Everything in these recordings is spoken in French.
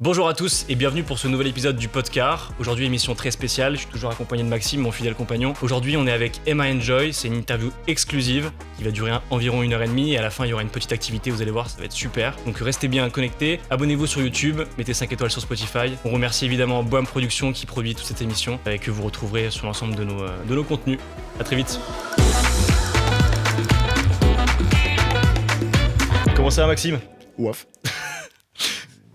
Bonjour à tous et bienvenue pour ce nouvel épisode du Podcast. Aujourd'hui, émission très spéciale. Je suis toujours accompagné de Maxime, mon fidèle compagnon. Aujourd'hui, on est avec Emma Enjoy. C'est une interview exclusive qui va durer environ 1h30 et à la fin, il y aura une petite activité. Vous allez voir, ça va être super. Donc restez bien connectés. Abonnez-vous sur YouTube, mettez 5 étoiles sur Spotify. On remercie évidemment Boam Productions qui produit toute cette émission et que vous retrouverez sur l'ensemble de nos contenus. À très vite. Comment ça va, Maxime ? Ouaf.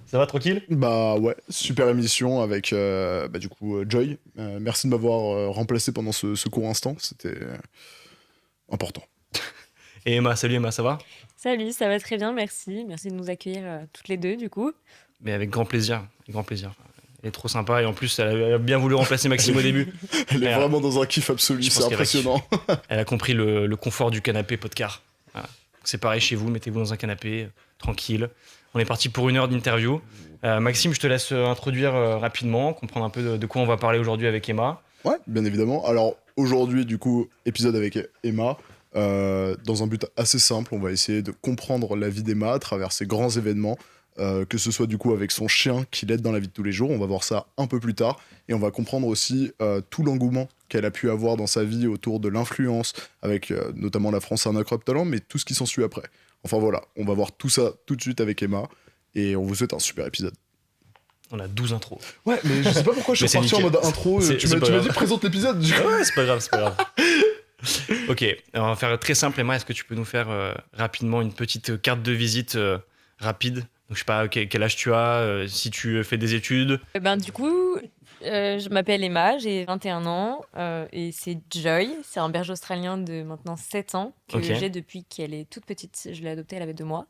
Ça va, tranquille ? Bah ouais, super émission avec du coup Joy. Merci de m'avoir remplacé pendant ce court instant, c'était important. Et Emma, salut Emma, ça va ? Salut, ça va très bien, merci. Merci de nous accueillir toutes les deux du coup. Mais avec grand plaisir, grand plaisir. Elle est trop sympa et en plus, elle a bien voulu remplacer Maxime au début. Elle est vraiment dans un kiff absolu, c'est impressionnant. Elle a compris le confort du canapé podcast. Voilà. C'est pareil chez vous, mettez-vous dans un canapé, tranquille. On est parti pour 1 heure d'interview. Maxime, je te laisse introduire rapidement, comprendre un peu de quoi on va parler aujourd'hui avec Emma. Ouais, bien évidemment. Alors aujourd'hui, du coup, épisode avec Emma. Dans un but assez simple, on va essayer de comprendre la vie d'Emma à travers ses grands événements, que ce soit du coup avec son chien qui l'aide dans la vie de tous les jours. On va voir ça un peu plus tard. Et on va comprendre aussi tout l'engouement qu'elle a pu avoir dans sa vie autour de l'influence, avec notamment la France a un incroyable talent, mais tout ce qui s'ensuit après. Enfin voilà, on va voir tout ça tout de suite avec Emma. Et on vous souhaite un super épisode. On a 12 intros. Ouais, mais je sais pas pourquoi je suis parti en mode intro. Tu m'as dit présente l'épisode. Ouais, c'est pas grave, c'est pas grave. Ok, on va faire très simple. Emma, est-ce que tu peux nous faire rapidement une petite carte de visite rapide ? Donc je sais pas quel âge tu as, si tu fais des études. Du coup, je m'appelle Emma, j'ai 21 ans et c'est Joy. C'est un berger australien de maintenant 7 ans que j'ai depuis qu'elle est toute petite. Je l'ai adoptée, elle avait 2 mois.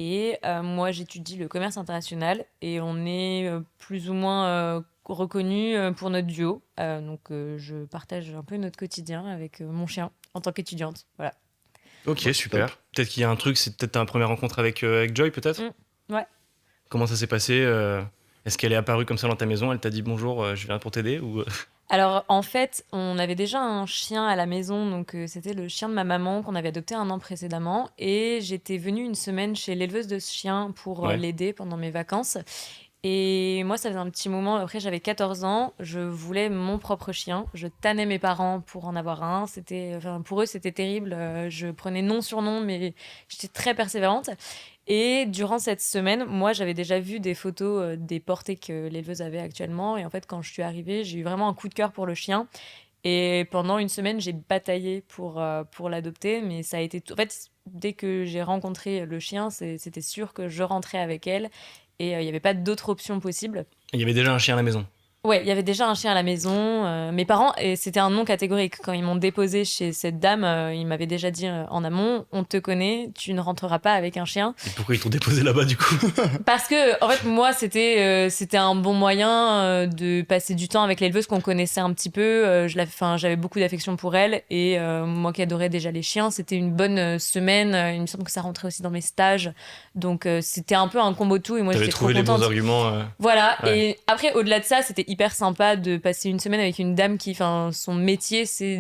Et moi, j'étudie le commerce international et on est plus ou moins reconnus pour notre duo. Donc, je partage un peu notre quotidien avec mon chien en tant qu'étudiante. Voilà. Ok, super. Peut-être qu'il y a un truc, c'est peut-être ta première rencontre avec Joy, peut-être ? Ouais. Comment ça s'est passé ? Est-ce qu'elle est apparue comme ça dans ta maison ? Elle t'a dit bonjour, je viens pour t'aider ou... Alors, en fait, on avait déjà un chien à la maison, donc c'était le chien de ma maman qu'on avait adopté 1 an précédemment. Et j'étais venue une semaine chez l'éleveuse de ce chien pour l'aider pendant mes vacances. Et moi, ça faisait un petit moment, après j'avais 14 ans, je voulais mon propre chien. Je tannais mes parents pour en avoir un. Pour eux, c'était terrible. Je prenais nom sur nom, mais j'étais très persévérante. Et durant cette semaine, moi, j'avais déjà vu des photos des portées que l'éleveuse avait actuellement. Et en fait, quand je suis arrivée, j'ai eu vraiment un coup de cœur pour le chien. Et pendant 1 semaine, j'ai bataillé pour l'adopter. Mais ça a été... En fait, dès que j'ai rencontré le chien, c'était sûr que je rentrais avec elle. Et il n'y avait pas d'autre option possible. Il y avait déjà un chien à la maison. Ouais, il y avait déjà un chien à la maison. Mes parents, et c'était un non catégorique. Quand ils m'ont déposé chez cette dame, ils m'avaient déjà dit en amont, on te connaît, tu ne rentreras pas avec un chien. Et pourquoi ils t'ont déposé là-bas du coup ? Parce que, en fait, moi, c'était un bon moyen de passer du temps avec l'éleveuse qu'on connaissait un petit peu. J'avais beaucoup d'affection pour elle. Et moi qui adorais déjà les chiens, c'était une bonne semaine. Il me semble que ça rentrait aussi dans mes stages. Donc, c'était un peu un combo de tout. Et moi, j'étais trop contente. T'avais trouvé les bons arguments. Voilà. Ouais. Et après, au-delà de ça, c'était hyper sympa de passer 1 semaine avec une dame qui, son métier, c'est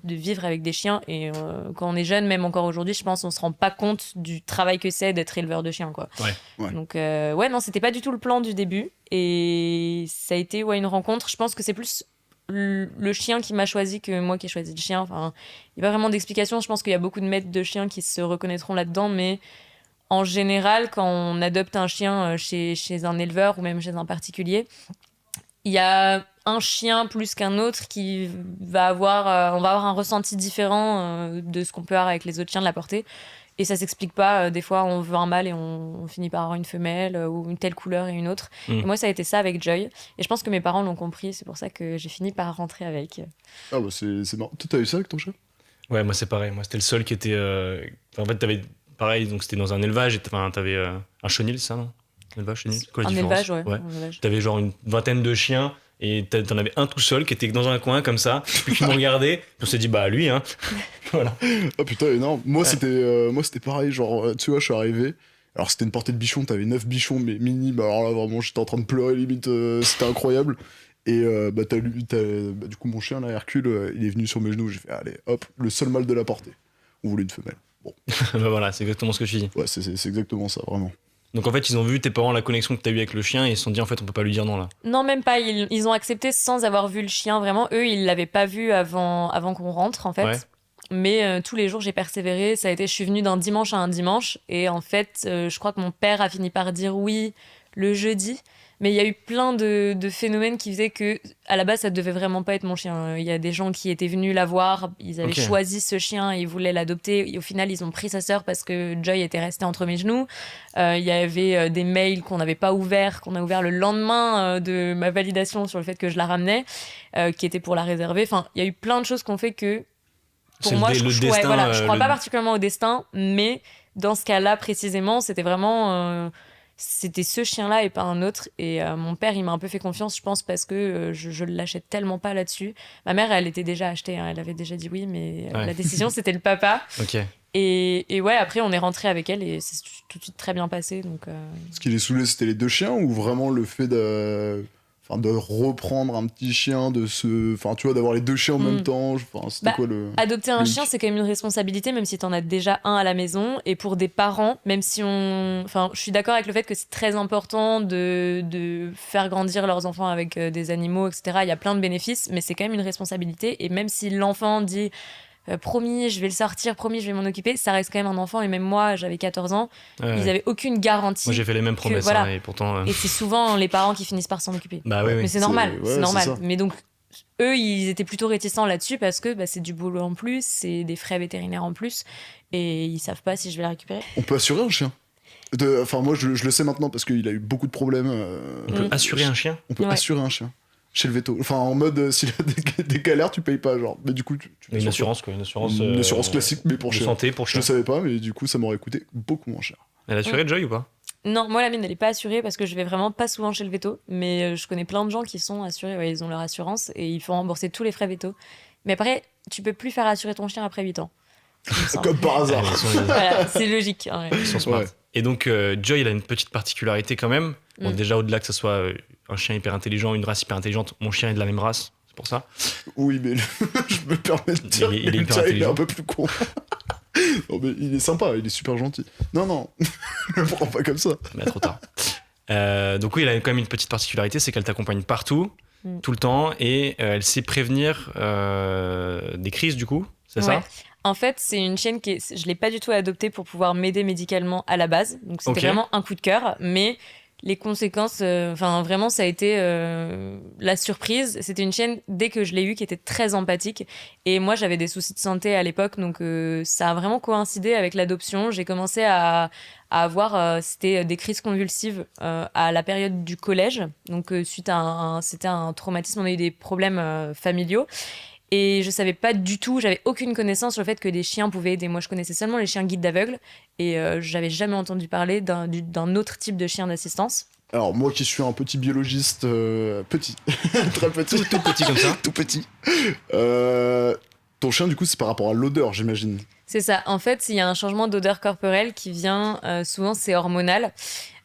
de vivre avec des chiens. Et quand on est jeune, même encore aujourd'hui, je pense, on se rend pas compte du travail que c'est d'être éleveur de chiens, quoi. Ouais. Donc, non, c'était pas du tout le plan du début. Et ça a été une rencontre. Je pense que c'est plus le chien qui m'a choisi que moi qui ai choisi le chien. Enfin, il n'y a pas vraiment d'explication. Je pense qu'il y a beaucoup de maîtres de chiens qui se reconnaîtront là-dedans, mais en général, quand on adopte un chien chez un éleveur ou même chez un particulier, il y a un chien plus qu'un autre qui va avoir, on va avoir un ressenti différent de ce qu'on peut avoir avec les autres chiens de la portée. Et ça s'explique pas. Des fois, on veut un mâle et on finit par avoir une femelle ou une telle couleur et une autre. Et moi, ça a été ça avec Joy. Et je pense que mes parents l'ont compris. C'est pour ça que j'ai fini par rentrer avec. Ah bah c'est marrant. Toi, t'as eu ça avec ton chien ? Ouais, moi c'est pareil. Moi, c'était le seul qui était... En fait, t'avais... Pareil, donc c'était dans un élevage. Et t'avais un chenil, ça, non ? Un élevage, chenil ? Quoi la différence ? Élevage, ouais. Un élevage. T'avais genre une vingtaine de chiens. Et t'en avais un tout seul qui était dans un coin comme ça, puis qui me regardait. On s'est dit bah lui hein. Voilà. Ah putain énorme. Moi c'était pareil, genre tu vois, je suis arrivé. Alors c'était une portée de bichons, t'avais 9 bichons mais mini, bah alors là vraiment j'étais en train de pleurer limite, c'était incroyable. Et du coup mon chien là, Hercule, il est venu sur mes genoux, j'ai fait allez hop, le seul mâle de la portée. On voulait une femelle. Bon. Bah voilà, c'est exactement ce que tu dis. Ouais, c'est exactement ça, vraiment. Donc en fait, ils ont vu tes parents, la connexion que t'as eu avec le chien, et ils se sont dit en fait, on peut pas lui dire non là. Non, même pas. Ils ont accepté sans avoir vu le chien. Vraiment, eux, ils l'avaient pas vu avant qu'on rentre, en fait. Ouais. Mais tous les jours, j'ai persévéré. Ça a été, je suis venue d'un dimanche à un dimanche. Et en fait, je crois que mon père a fini par dire oui le jeudi. Mais il y a eu plein de phénomènes qui faisaient que, à la base, ça devait vraiment pas être mon chien. Il y a des gens qui étaient venus la voir, ils avaient choisi ce chien, ils voulaient l'adopter. Et au final, ils ont pris sa sœur parce que Joy était restée entre mes genoux. Il y avait des mails qu'on n'avait pas ouverts, qu'on a ouverts le lendemain de ma validation sur le fait que je la ramenais, qui était pour la réserver. Enfin, il y a eu plein de choses qu'on fait que, pour moi, je crois pas particulièrement au destin, mais dans ce cas-là, précisément, c'était vraiment... c'était ce chien-là et pas un autre. Et mon père, il m'a un peu fait confiance, je pense, parce que je le lâchais tellement pas là-dessus. Ma mère, elle était déjà achetée, hein, elle avait déjà dit oui, mais la décision, c'était le papa. Ok. Et ouais, après, on est rentré avec elle et c'est tout de suite très bien passé. Donc, Ce qui les saoulait, c'était les deux chiens ou vraiment le fait de reprendre un petit chien, d'avoir les deux chiens en même temps. C'était quoi le... Adopter un chien, c'est quand même une responsabilité, même si t'en as déjà un à la maison. Et pour des parents, même si je suis d'accord avec le fait que c'est très important de faire grandir leurs enfants avec des animaux, etc. Il y a plein de bénéfices, mais c'est quand même une responsabilité. Et même si l'enfant dit... promis, je vais le sortir, promis, je vais m'en occuper. Ça reste quand même un enfant. Et même moi, j'avais 14 ans. Ils n'avaient aucune garantie. Moi, j'ai fait les mêmes promesses. Voilà. Et pourtant. Et c'est souvent les parents qui finissent par s'en occuper. Bah oui. Mais c'est normal. C'est normal. C'est ça. Mais donc, eux, ils étaient plutôt réticents là-dessus parce que c'est du boulot en plus, c'est des frais vétérinaires en plus. Et ils savent pas si je vais la récupérer. On peut assurer un chien. Moi, je le sais maintenant parce qu'il a eu beaucoup de problèmes. On peut assurer un chien. On peut assurer un chien. Chez le veto. Enfin, en mode, s'il a des galères, tu payes pas, genre. Mais du coup, une assurance, quoi. Une assurance classique, mais pour de chien. santé, pour chien. Je le savais pas, mais du coup, ça m'aurait coûté beaucoup moins cher. Elle a assuré Joy ou pas? Non, moi, la mienne, elle est pas assurée parce que je vais vraiment pas souvent chez le veto. Mais je connais plein de gens qui sont assurés. Ouais, ils ont leur assurance et ils font rembourser tous les frais veto. Mais après, tu peux plus faire assurer ton chien après 8 ans. Comme par hasard. Voilà, c'est logique. Ouais. Ils sont smart. Ouais. Et donc, Joy, il a une petite particularité quand même. Bon, déjà, au-delà que ce soit un chien hyper intelligent, une race hyper intelligente, mon chien est de la même race, c'est pour ça. Oui, mais je me permets de dire il est hyper intelligent. Il est un peu plus con. Non, mais il est sympa, il est super gentil. Non, ne le prends pas comme ça. Mais trop tard. Donc oui, il a quand même une petite particularité, c'est qu'elle t'accompagne partout, tout le temps, et elle sait prévenir des crises, du coup, c'est ça? En fait, c'est une chienne je l'ai pas du tout adoptée pour pouvoir m'aider médicalement à la base. Donc c'était vraiment un coup de cœur, mais les conséquences, vraiment, ça a été la surprise. C'était une chienne, dès que je l'ai eue, qui était très empathique. Et moi, j'avais des soucis de santé à l'époque, donc ça a vraiment coïncidé avec l'adoption. J'ai commencé à avoir des crises convulsives à la période du collège. Donc, suite à c'était un traumatisme, on a eu des problèmes familiaux. Et je savais pas du tout, j'avais aucune connaissance sur le fait que des chiens pouvaient aider. Moi, je connaissais seulement les chiens guides d'aveugles et j'avais jamais entendu parler d'un autre type de chien d'assistance. Alors, moi qui suis un petit biologiste, petit, très petit. Tout petit comme ça. Tout petit. Ton chien, du coup, c'est par rapport à l'odeur, j'imagine. C'est ça. En fait, il y a un changement d'odeur corporelle qui vient, souvent c'est hormonal.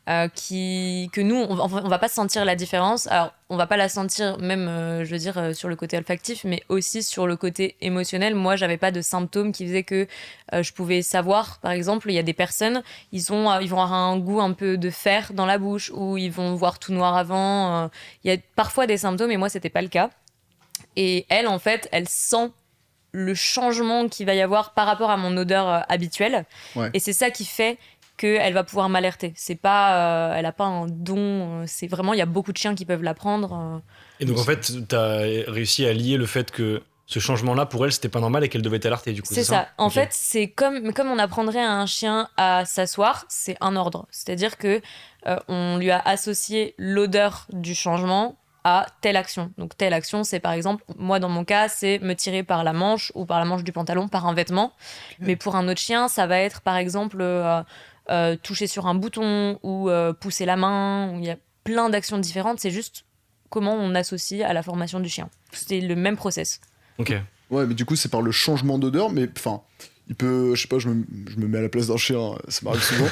Que nous, on va pas sentir la différence. Alors, on va pas la sentir même, sur le côté olfactif, mais aussi sur le côté émotionnel. Moi, j'avais pas de symptômes qui faisaient que je pouvais savoir. Par exemple, il y a des personnes, ils vont avoir un goût un peu de fer dans la bouche, ou ils vont voir tout noir avant. Il y a parfois des symptômes, et moi, c'était pas le cas. Et elle, en fait, elle sent le changement qu'il va y avoir par rapport à mon odeur habituelle. Ouais. Et c'est ça qui fait qu'elle va pouvoir m'alerter. C'est pas, elle a pas un don. C'est vraiment, il y a beaucoup de chiens qui peuvent l'apprendre. Et donc en fait, t'as réussi à lier le fait que ce changement-là, pour elle, c'était pas normal et qu'elle devait t'alerter, du coup. C'est ça. En fait, c'est comme on apprendrait à un chien à s'asseoir, c'est un ordre. C'est-à-dire que on lui a associé l'odeur du changement à telle action. Donc telle action, c'est par exemple, moi dans mon cas, c'est me tirer par la manche ou par la manche du pantalon, par un vêtement. Mais pour un autre chien, ça va être par exemple toucher sur un bouton ou pousser la main. Il y a plein d'actions différentes. C'est juste comment on associe à la formation du chien. C'est le même process. Ok. Ouais, mais du coup, c'est par le changement d'odeur, mais enfin, il peut, je sais pas, je me mets à la place d'un chien, ça m'arrive souvent.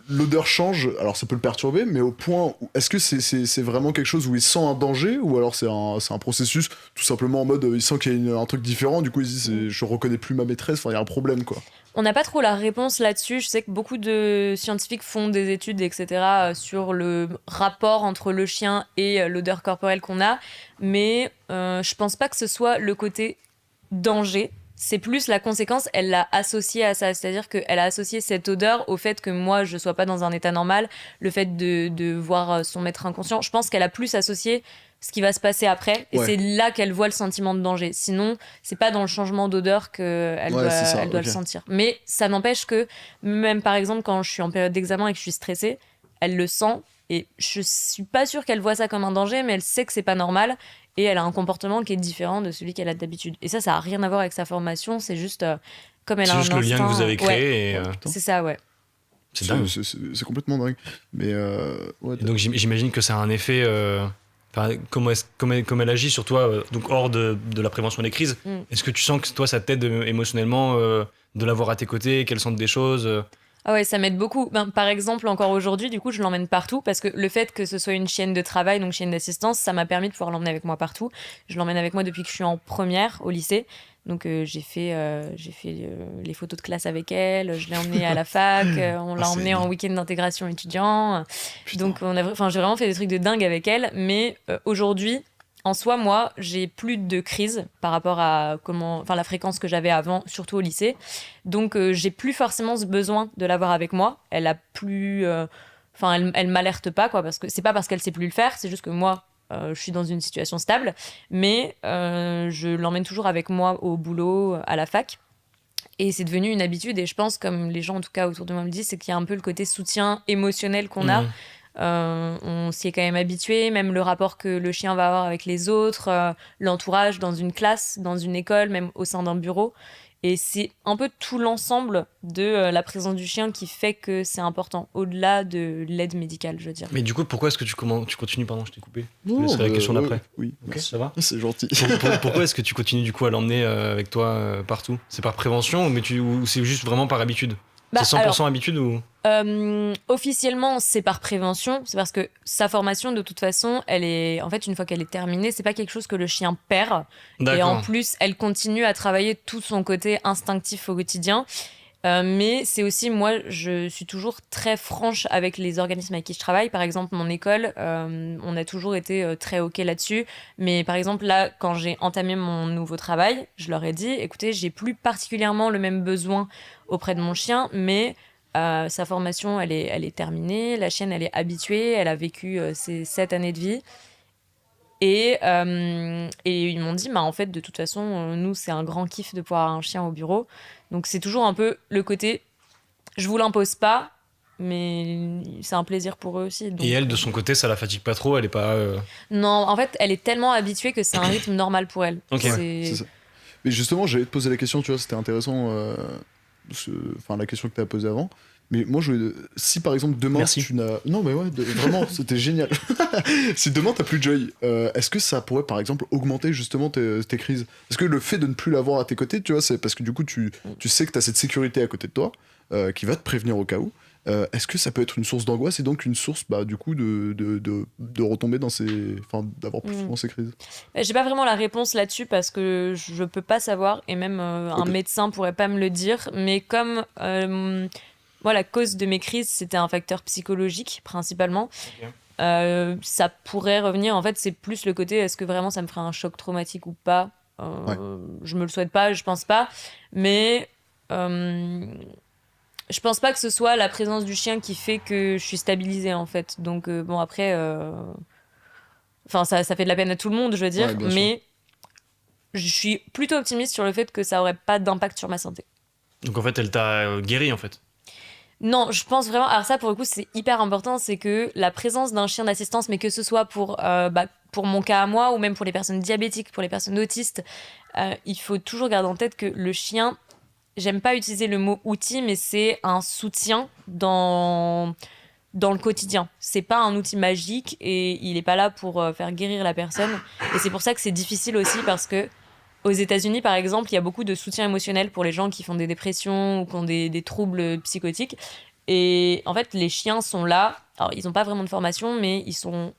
L'odeur change, alors ça peut le perturber, mais au point où, est-ce que c'est vraiment quelque chose où il sent un danger, ou alors c'est un processus tout simplement en mode il sent qu'il y a un truc différent, du coup il se dit je reconnais plus ma maîtresse, enfin il y a un problème quoi. On n'a pas trop la réponse là-dessus. Je sais que beaucoup de scientifiques font des études, etc., sur le rapport entre le chien et l'odeur corporelle qu'on a, mais je pense pas que ce soit le côté danger. C'est plus la conséquence, elle l'a associée à ça. C'est-à-dire qu'elle a associé cette odeur au fait que moi, je sois pas dans un état normal, le fait de voir son maître inconscient. Je pense qu'elle a plus associé ce qui va se passer après, et c'est là qu'elle voit le sentiment de danger. Sinon, c'est pas dans le changement d'odeur qu'elle doit le sentir. Mais ça n'empêche que, même par exemple, quand je suis en période d'examen et que je suis stressée, elle le sent, et je suis pas sûre qu'elle voit ça comme un danger, mais elle sait que c'est pas normal, et elle a un comportement qui est différent de celui qu'elle a d'habitude. Et ça a rien à voir avec sa formation, c'est juste comme elle a un instinct. C'est juste le lien que vous avez créé. C'est ça, ouais. C'est dingue. C'est complètement dingue. Mais et donc j'imagine que ça a un effet... Comme elle agit sur toi, donc hors de la prévention des crises, est-ce que tu sens que toi, ça t'aide émotionnellement de l'avoir à tes côtés, qu'elle sente des choses Ah ouais, ça m'aide beaucoup. Par exemple, encore aujourd'hui, du coup, je l'emmène partout parce que le fait que ce soit une chienne de travail, donc chienne d'assistance, ça m'a permis de pouvoir l'emmener avec moi partout. Je l'emmène avec moi depuis que je suis en première au lycée. Donc j'ai fait les photos de classe avec elle, je l'ai emmenée à la fac, on l'a emmenée en week-end d'intégration étudiant. Putain. Donc j'ai vraiment fait des trucs de dingue avec elle. Mais aujourd'hui, en soi, moi, j'ai plus de crise par rapport à la fréquence que j'avais avant, surtout au lycée. Donc j'ai plus forcément ce besoin de l'avoir avec moi. Elle a plus, elle m'alerte pas quoi, parce que c'est pas parce qu'elle sait plus le faire, c'est juste que moi. Je suis dans une situation stable, mais je l'emmène toujours avec moi au boulot, à la fac. Et c'est devenu une habitude, et je pense, comme les gens en tout cas autour de moi me disent, c'est qu'il y a un peu le côté soutien émotionnel qu'on a. On s'y est quand même habitué, même le rapport que le chien va avoir avec les autres, l'entourage dans une classe, dans une école, même au sein d'un bureau. Et c'est un peu tout l'ensemble de la présence du chien qui fait que c'est important, au-delà de l'aide médicale, je veux dire. Mais du coup, pourquoi est-ce que tu continues, pardon, je t'ai coupé. Je te laisserai la question d'après. Oui, okay, ça va. C'est gentil. Pourquoi est-ce que tu continues du coup à l'emmener avec toi partout ? C'est par prévention ou c'est juste vraiment par habitude ? C'est 100% habitude ou officiellement, c'est par prévention. C'est parce que sa formation, de toute façon, elle est en fait une fois qu'elle est terminée, c'est pas quelque chose que le chien perd. D'accord. Et en plus, elle continue à travailler tout son côté instinctif au quotidien. Mais c'est aussi, moi, je suis toujours très franche avec les organismes avec qui je travaille. Par exemple, mon école, on a toujours été très OK là-dessus. Mais par exemple, là, quand j'ai entamé mon nouveau travail, je leur ai dit, écoutez, j'ai plus particulièrement le même besoin auprès de mon chien, mais sa formation, elle est terminée. La chienne, elle est habituée. Elle a vécu ses 7 années de vie. Et ils m'ont dit, en fait, de toute façon, nous, c'est un grand kiff de pouvoir avoir un chien au bureau. Donc, c'est toujours un peu le côté, je vous l'impose pas, mais c'est un plaisir pour eux aussi. Donc, et elle, de son côté, ça la fatigue pas trop ? Elle est pas... Non, en fait, elle est tellement habituée que c'est un rythme normal pour elle. Ok. C'est ça. Mais justement, j'allais te poser la question, tu vois, c'était intéressant, la question que tu as posée avant. Mais moi, si par exemple demain, merci. Tu n'as... Non, mais ouais, vraiment, c'était génial. Si demain, t'as plus de Joy, est-ce que ça pourrait par exemple augmenter justement tes crises ? Est-ce que le fait de ne plus l'avoir à tes côtés, tu vois, c'est parce que du coup, tu sais que t'as cette sécurité à côté de toi qui va te prévenir au cas où. Est-ce que ça peut être une source d'angoisse et donc une source du coup de retomber dans d'avoir plus souvent ces crises ? J'ai pas vraiment la réponse là-dessus parce que je peux pas savoir et même un médecin pourrait pas me le dire, mais comme moi la cause de mes crises c'était un facteur psychologique principalement, ça pourrait revenir, en fait c'est plus le côté est-ce que vraiment ça me ferait un choc traumatique ou pas, je me le souhaite pas, je pense pas, mais je pense pas que ce soit la présence du chien qui fait que je suis stabilisée en fait. Donc bon après, ça fait de la peine à tout le monde, je veux dire, mais je suis plutôt optimiste sur le fait que ça aurait pas d'impact sur ma santé. Donc en fait, elle t'a guéri en fait. Non, je pense vraiment. Alors ça, pour le coup, c'est hyper important, c'est que la présence d'un chien d'assistance, mais que ce soit pour mon cas à moi ou même pour les personnes diabétiques, pour les personnes autistes, il faut toujours garder en tête que le chien. J'aime pas utiliser le mot outil, mais c'est un soutien dans le quotidien. C'est pas un outil magique et il est pas là pour faire guérir la personne. Et c'est pour ça que c'est difficile aussi parce que aux États-Unis, par exemple, il y a beaucoup de soutien émotionnel pour les gens qui font des dépressions ou qui ont des troubles psychotiques. Et en fait, les chiens sont là. Alors, ils n'ont pas vraiment de formation, mais ils ont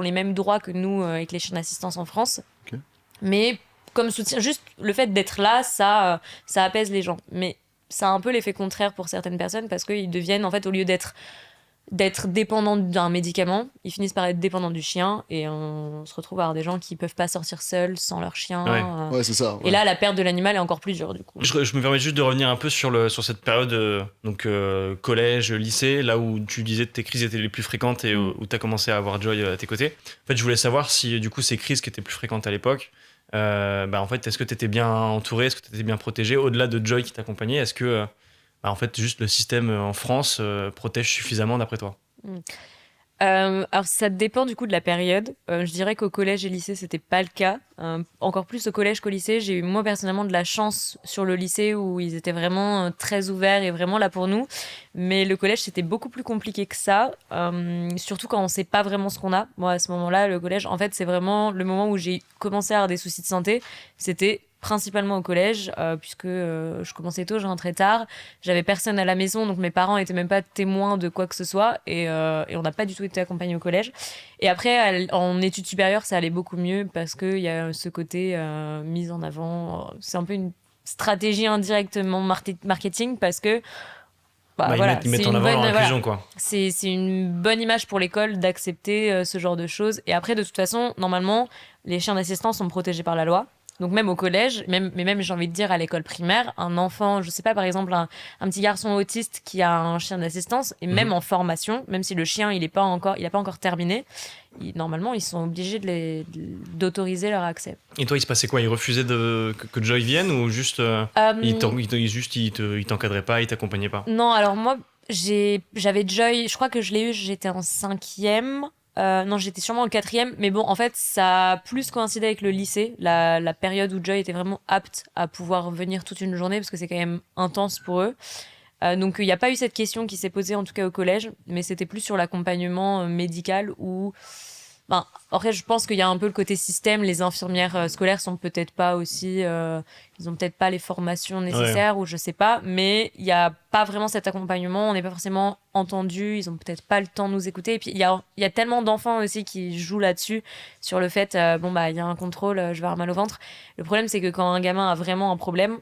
les mêmes droits que nous avec les chiens d'assistance en France. Okay. Mais comme soutien, juste le fait d'être là, ça apaise les gens. Mais ça a un peu l'effet contraire pour certaines personnes parce qu'ils deviennent, en fait, au lieu d'être dépendants d'un médicament, ils finissent par être dépendants du chien et on se retrouve à avoir des gens qui peuvent pas sortir seuls sans leur chien. Ouais, c'est ça. Ouais. Et là, la perte de l'animal est encore plus dure du coup. Je me permets juste de revenir un peu sur cette période collège, lycée, là où tu disais que tes crises étaient les plus fréquentes et où tu as commencé à avoir Joy à tes côtés. En fait, je voulais savoir si du coup ces crises qui étaient plus fréquentes à l'époque, en fait, est-ce que tu étais bien entouré, est-ce que tu étais bien protégé au-delà de Joy qui t'accompagnait, est-ce que en fait, juste le système en France protège suffisamment d'après toi? Alors ça dépend du coup de la période. Je dirais qu'au collège et lycée c'était pas le cas. Encore plus au collège qu'au lycée. J'ai eu moi personnellement de la chance sur le lycée où ils étaient vraiment très ouverts et vraiment là pour nous. Mais le collège c'était beaucoup plus compliqué que ça. Surtout quand on sait pas vraiment ce qu'on a. Moi à ce moment-là le collège en fait c'est vraiment le moment où j'ai commencé à avoir des soucis de santé. C'était principalement au collège, puisque je commençais tôt, je rentrais tard, j'avais personne à la maison, donc mes parents étaient même pas témoins de quoi que ce soit, et on n'a pas du tout été accompagnés au collège. Et après, en études supérieures, ça allait beaucoup mieux, parce qu'il y a ce côté mise en avant, c'est un peu une stratégie indirectement marketing, parce que ils mettent en avant leur inclusion, quoi. C'est une bonne image pour l'école d'accepter ce genre de choses, et après, de toute façon, normalement, les chiens d'assistance sont protégés par la loi. Donc même au collège, mais même j'ai envie de dire à l'école primaire, un enfant, je sais pas, par exemple un petit garçon autiste qui a un chien d'assistance, et même en formation, même si le chien il a pas encore terminé, normalement ils sont obligés d'autoriser leur accès. Et toi il se passait quoi? Ils refusaient que Joy vienne ou juste ils t'encadraient pas, ils t'accompagnaient pas? Non, alors moi j'avais Joy, je crois que je l'ai eu, j'étais en 5e. Non, j'étais sûrement en 4e, mais bon, en fait, ça a plus coïncidé avec le lycée, la période où Joy était vraiment apte à pouvoir venir toute une journée, parce que c'est quand même intense pour eux. Donc, il n'y a pas eu cette question qui s'est posée, en tout cas au collège, mais c'était plus sur l'accompagnement médical où... après, je pense qu'il y a un peu le côté système. Les infirmières scolaires sont peut-être pas aussi... ils ont peut-être pas les formations nécessaires, ou je sais pas, mais il n'y a pas vraiment cet accompagnement. On n'est pas forcément entendu. Ils ont peut-être pas le temps de nous écouter. Et puis, il y a tellement d'enfants aussi qui jouent là-dessus, sur le fait, il y a un contrôle, je vais avoir mal au ventre. Le problème, c'est que quand un gamin a vraiment un problème,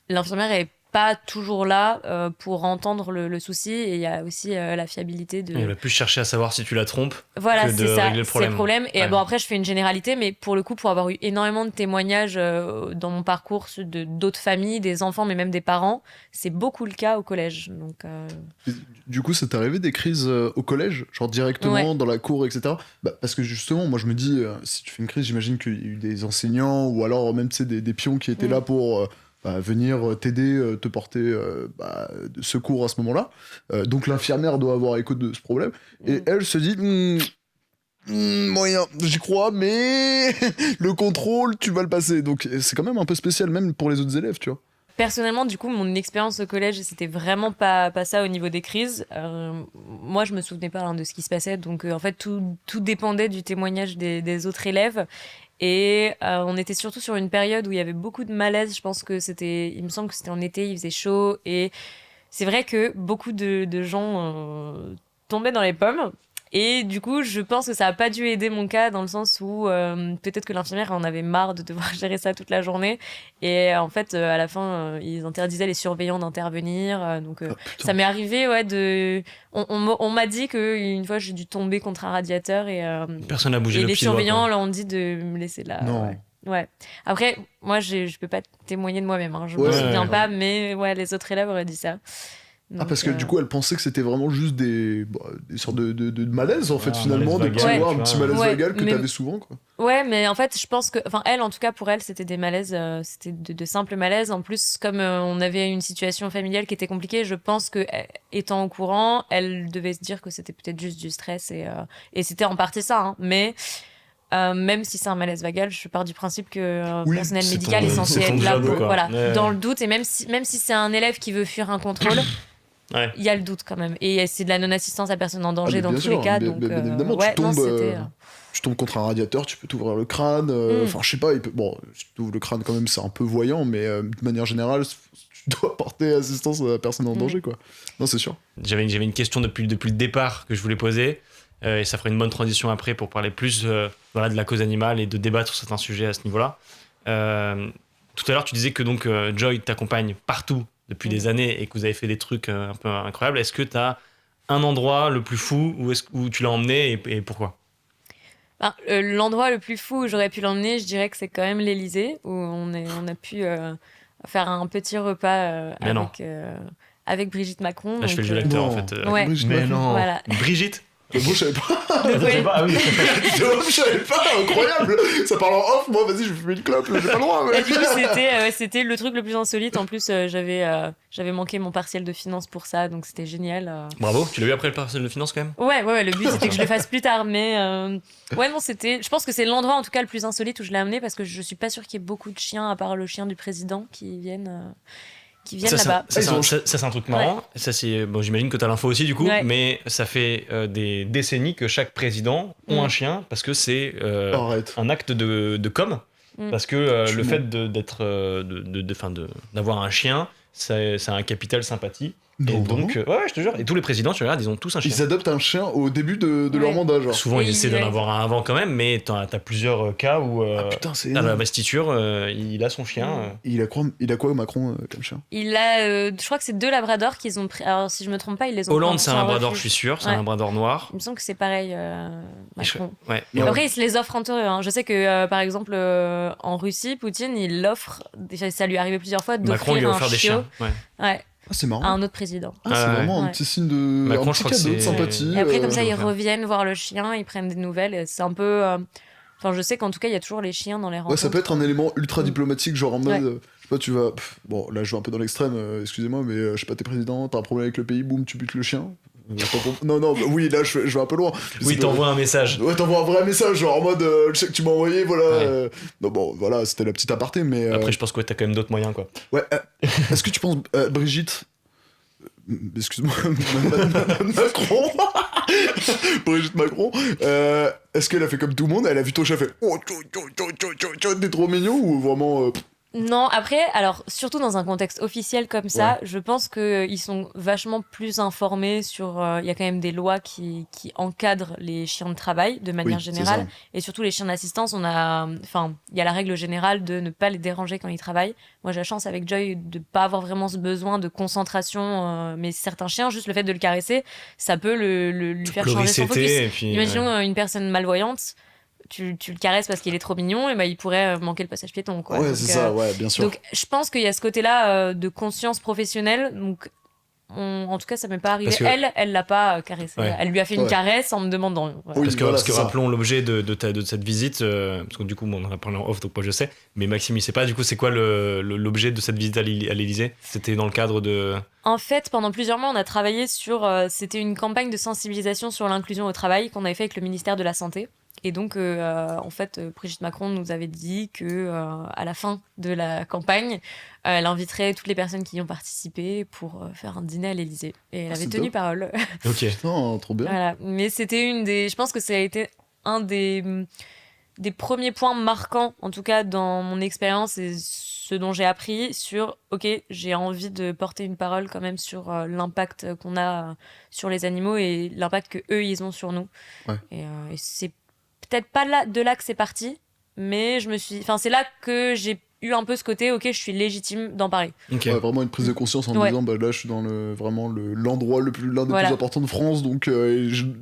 l'infirmière est pas toujours là pour entendre le souci, et il y a aussi la fiabilité de... Il va plus chercher à savoir si tu la trompes voilà, que de régler le problème. C'est le problème. Et bon, après je fais une généralité, mais pour le coup, pour avoir eu énormément de témoignages dans mon parcours d'autres familles, des enfants, mais même des parents, c'est beaucoup le cas au collège. Donc, du coup, ça t'est arrivé des crises au collège, genre directement dans la cour, etc. Parce que justement, moi je me dis, si tu fais une crise, j'imagine qu'il y a eu des enseignants ou alors même des pions qui étaient là pour... venir t'aider, te porter de secours à ce moment-là. Donc l'infirmière doit avoir écho de ce problème. Et elle se dit, moyen, j'y crois, mais le contrôle, tu vas le passer. Donc c'est quand même un peu spécial, même pour les autres élèves, tu vois. Personnellement, du coup, mon expérience au collège, c'était vraiment pas ça au niveau des crises. Moi, je me souvenais pas de ce qui se passait. Donc, en fait, tout dépendait du témoignage des autres élèves. Et on était surtout sur une période où il y avait beaucoup de malaise. Je pense que il me semble que c'était en été, il faisait chaud. Et c'est vrai que beaucoup de gens tombaient dans les pommes. Et du coup, je pense que ça n'a pas dû aider mon cas, dans le sens où peut-être que l'infirmière en avait marre de devoir gérer ça toute la journée. Et en fait, à la fin, ils interdisaient les surveillants d'intervenir. Donc, ça m'est arrivé, on m'a dit qu'une fois, j'ai dû tomber contre un radiateur. Et, personne n'a bougé le pied. Et les surveillants leur ont dit de me laisser là. Non. Ouais. Après, moi, je peux pas témoigner de moi-même. Je me souviens pas, mais les autres élèves auraient dit ça. Donc, parce que du coup, elle pensait que c'était vraiment juste des sortes de malaise, en fait, finalement, un petit malaise vagal que t'avais souvent, quoi. Ouais, mais en fait, je pense que... elle, en tout cas, pour elle, c'était des malaises, c'était de simples malaises. En plus, comme on avait une situation familiale qui était compliquée, je pense que, étant au courant, elle devait se dire que c'était peut-être juste du stress, et c'était en partie ça, hein. Mais... même si c'est un malaise vagal, je pars du principe que le personnel médical est censé être là pour, dans le doute, et même si c'est un élève qui veut fuir un contrôle, il y a le doute quand même. Et c'est de la non-assistance à personne en danger dans tous les cas. Donc, bien évidemment, tu tombes contre un radiateur, tu peux t'ouvrir le crâne. Enfin, je sais pas, bon, si tu t'ouvres le crâne quand même, c'est un peu voyant, mais de manière générale, tu dois porter assistance à personne en danger, quoi. Non, c'est sûr. J'avais une question depuis le départ que je voulais poser, et ça ferait une bonne transition après pour parler plus de la cause animale et de débattre sur certains sujets à ce niveau-là. Tout à l'heure, tu disais que donc Joy t'accompagne partout depuis des années et que vous avez fait des trucs un peu incroyables. Est-ce que tu as un endroit le plus fou où tu l'as emmené et pourquoi ? L'endroit le plus fou où j'aurais pu l'emmener, je dirais que c'est quand même l'Élysée, où on a pu faire un petit repas avec Brigitte Macron. Là, je fais le jeu d'acteur, en fait. Ouais. Mais non. Voilà. Brigitte ? Moi, je savais pas. Ah oui. Je savais pas, incroyable. Ça parle en off, moi, vas-y, je vais fumer une clope, j'ai pas le droit. Et du coup, c'était le truc le plus insolite. En plus, j'avais manqué mon partiel de finance pour ça, donc c'était génial. Bravo, tu l'as eu après le partiel de finance quand même ? Ouais, le but c'était que je le fasse plus tard, mais non, je pense que c'est l'endroit en tout cas le plus insolite où je l'ai amené parce que je suis pas sûre qu'il y ait beaucoup de chiens à part le chien du président qui viennent là-bas. Ça, c'est un truc marrant. Ouais. Ça, j'imagine que tu as l'info aussi, du coup. Ouais. Mais ça fait des décennies que chaque président a un chien parce que c'est un acte de com'. Parce que le fait d'avoir un chien, c'est un capital sympathie. Et donc, ouais, je te jure. Et tous les présidents, tu regardes, ils ont tous un chien. Ils adoptent un chien au début de leur mandat, genre. Souvent, ils essaient d'en avoir un avant quand même, mais t'as plusieurs cas où, c'est à l'investiture, il a son chien. Il a quoi, Macron, comme chien ? Il a, je crois que c'est 2 labradors qu'ils ont pris. Alors, si je me trompe pas, ils les ont Hollande, c'est un labrador, je suis sûr. C'est un labrador noir. Il me semble que c'est pareil, Macron. Ouais. Après, ils se les offrent entre eux. Hein. Je sais que, par exemple, en Russie, Poutine, il offre, ça lui est arrivé plusieurs fois, d'offrir un chiot. Des chiens. Ouais. C'est marrant. À un autre président. C'est vraiment un petit signe de Macron, un petit cadeau de sympathie. Et après, comme ça, ils reviennent voir le chien, ils prennent des nouvelles. Et c'est un peu. Enfin, je sais qu'en tout cas, il y a toujours les chiens dans les rencontres. Ouais, ça peut être un élément ultra diplomatique, genre en mode. Je sais pas, tu vas. Bon, là, je vais un peu dans l'extrême, excusez-moi, mais je sais pas, t'es président, t'as un problème avec le pays, boum, tu butes le chien. Non, oui, là, je vais un peu loin. Oui, t'envoies un message. Ouais, t'envoies un vrai message, genre en mode, je sais que tu m'as envoyé, voilà. Non, bon, voilà, c'était la petite aparté, mais. Après, je pense que t'as quand même d'autres moyens, quoi. Ouais, est-ce que tu penses, Brigitte. Excuse-moi, Macron. Brigitte Macron. Est-ce qu'elle a fait comme tout le monde ? Elle a vu ton chien, elle fait oh, t'es trop mignon ou vraiment. Non, après, alors, surtout dans un contexte officiel comme ça, je pense qu'ils sont vachement plus informés sur... Il y a quand même des lois qui encadrent les chiens de travail de manière générale. Et surtout les chiens d'assistance, il y a la règle générale de ne pas les déranger quand ils travaillent. Moi, j'ai la chance avec Joy de ne pas avoir vraiment ce besoin de concentration. Mais certains chiens, juste le fait de le caresser, ça peut lui faire changer son focus. Imaginons une personne malvoyante. Tu le caresses parce qu'il est trop mignon, et il pourrait manquer le passage piéton, quoi. Ouais, donc, c'est ça, bien sûr. Donc, je pense qu'il y a ce côté-là de conscience professionnelle. Donc, en tout cas, ça m'est pas arrivé. Elle l'a pas caressé. Ouais. Elle lui a fait une caresse en me demandant. Voilà. Parce que rappelons l'objet de cette visite, parce que du coup, on en a parlé en off, donc moi je sais. Mais Maxime, il sait pas. Du coup, c'est quoi l'objet de cette visite à l'Élysée ? C'était dans le cadre de. En fait, pendant plusieurs mois, on a travaillé sur. C'était une campagne de sensibilisation sur l'inclusion au travail qu'on avait fait avec le ministère de la Santé. Et donc, en fait, Brigitte Macron nous avait dit que à la fin de la campagne, elle inviterait toutes les personnes qui y ont participé pour faire un dîner à l'Élysée. Et elle avait tenu parole. Ok. Putain, trop bien. Voilà. Mais c'était je pense que ça a été un des premiers points marquants, en tout cas dans mon expérience et ce dont j'ai appris sur, ok, j'ai envie de porter une parole quand même sur l'impact qu'on a sur les animaux et l'impact qu'eux, ils ont sur nous. Ouais. Et c'est peut-être pas de là que c'est parti, mais c'est là que j'ai eu un peu ce côté, ok, je suis légitime d'en parler. Okay. Ouais, vraiment une prise de conscience en me disant, là, je suis dans l'endroit l'un des plus importants de France, donc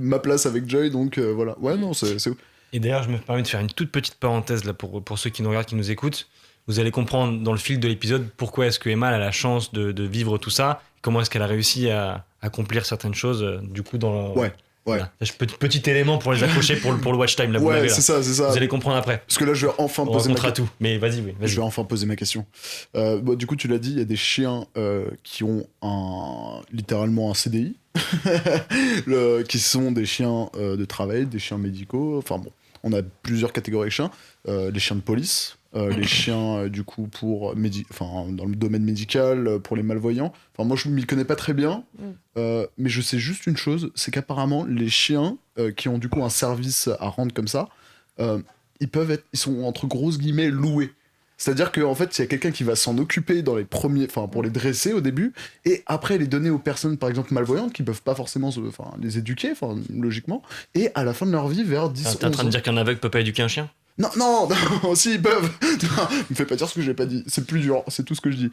ma place avec Joy, donc voilà. Ouais, non, c'est ouf. Et d'ailleurs, je me permets de faire une toute petite parenthèse là pour ceux qui nous regardent, qui nous écoutent. Vous allez comprendre dans le fil de l'épisode pourquoi est-ce que Emma a la chance de vivre tout ça, comment est-ce qu'elle a réussi à accomplir certaines choses, du coup, dans le... Ouais. Voilà. Petit élément pour les accrocher pour le watch time. Là, c'est ça. Vous allez comprendre après. Parce que là, je vais enfin poser tout. Mais vas-y. Je vais enfin poser ma question. Du coup, tu l'as dit, il y a des chiens qui ont littéralement un CDI, qui sont des chiens de travail, des chiens médicaux. Enfin bon, on a plusieurs catégories de chiens. Les chiens de police, les chiens du coup dans le domaine médical, pour les malvoyants. Enfin moi je m'y connais pas très bien, mais je sais juste une chose, c'est qu'apparemment les chiens qui ont du coup un service à rendre comme ça, ils sont entre grosses guillemets loués. C'est-à-dire qu'en fait, il y a quelqu'un qui va s'en occuper dans les premiers, enfin pour les dresser au début, et après les donner aux personnes, par exemple malvoyantes, qui peuvent pas forcément les éduquer, logiquement, et à la fin de leur vie, vers 10 T'es en train de dire qu'un aveugle peut pas éduquer un chien? Non, non, non, si, ils peuvent. Non, me fais pas dire ce que j'ai pas dit. C'est plus dur, c'est tout ce que je dis.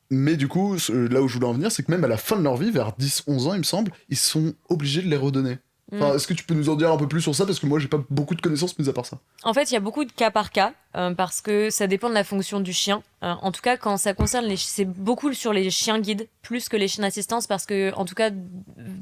Mais du coup, là où je voulais en venir, c'est que même à la fin de leur vie, vers 10-11 ans, il me semble, ils sont obligés de les redonner. Enfin, est-ce que tu peux nous en dire un peu plus sur ça? Parce que moi, j'ai pas beaucoup de connaissances, mis à part ça. En fait, il y a beaucoup de cas par cas, parce que ça dépend de la fonction du chien. En tout cas, quand ça concerne c'est beaucoup sur les chiens guides, plus que les chiens d'assistance, parce que, en tout cas,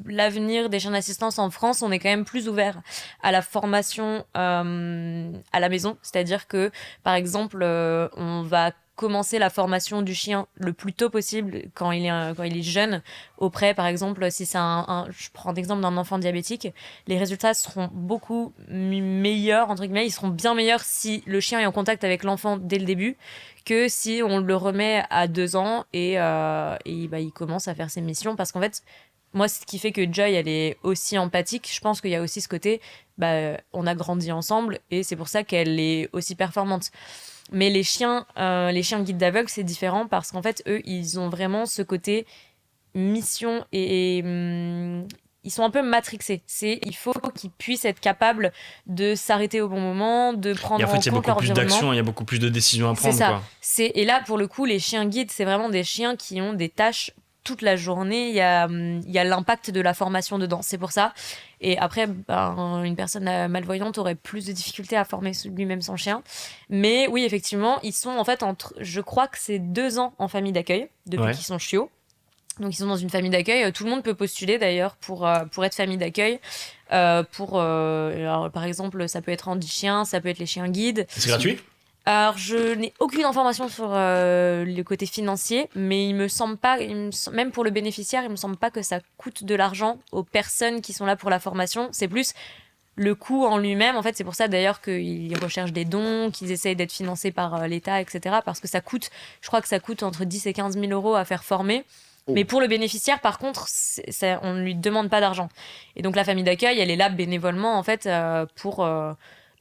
l'avenir des chiens d'assistance en France, on est quand même plus ouvert à la formation à la maison. C'est-à-dire que, par exemple, on va commencer la formation du chien le plus tôt possible quand il est jeune, auprès, par exemple, si c'est je prends l'exemple d'un enfant diabétique, les résultats seront beaucoup meilleurs, entre guillemets, ils seront bien meilleurs si le chien est en contact avec l'enfant dès le début, que si on le remet à 2 ans et il commence à faire ses missions. Parce qu'en fait, moi, ce qui fait que Joy, elle est aussi empathique, je pense qu'il y a aussi ce côté, on a grandi ensemble et c'est pour ça qu'elle est aussi performante. Mais les chiens guides d'aveugles, c'est différent parce qu'en fait, eux, ils ont vraiment ce côté mission et ils sont un peu matrixés. Il faut qu'ils puissent être capables de s'arrêter au bon moment, de prendre en compte leur environnement. Il y a beaucoup plus d'actions, il y a beaucoup plus de décisions à prendre. C'est ça. Et là, pour le coup, les chiens guides, c'est vraiment des chiens qui ont des tâches toute la journée. Il y a l'impact de la formation dedans. C'est pour ça. Et après, une personne malvoyante aurait plus de difficultés à former lui-même son chien. Mais oui, effectivement, ils sont en fait je crois que c'est 2 ans en famille d'accueil, depuis qu'ils sont chiots. Donc ils sont dans une famille d'accueil. Tout le monde peut postuler d'ailleurs pour être famille d'accueil. Alors, par exemple, ça peut être Andy Chien, ça peut être les chiens guides. C'est gratuit? Alors, je n'ai aucune information sur le côté financier, mais il me semble pas, même pour le bénéficiaire, il me semble pas que ça coûte de l'argent aux personnes qui sont là pour la formation. C'est plus le coût en lui-même. En fait, c'est pour ça d'ailleurs qu'ils recherchent des dons, qu'ils essayent d'être financés par l'État, etc. Parce que ça coûte, je crois que ça coûte entre 10 et 15 000 euros à faire former. Mais pour le bénéficiaire, par contre, on ne lui demande pas d'argent. Et donc, la famille d'accueil, elle est là bénévolement, en fait, pour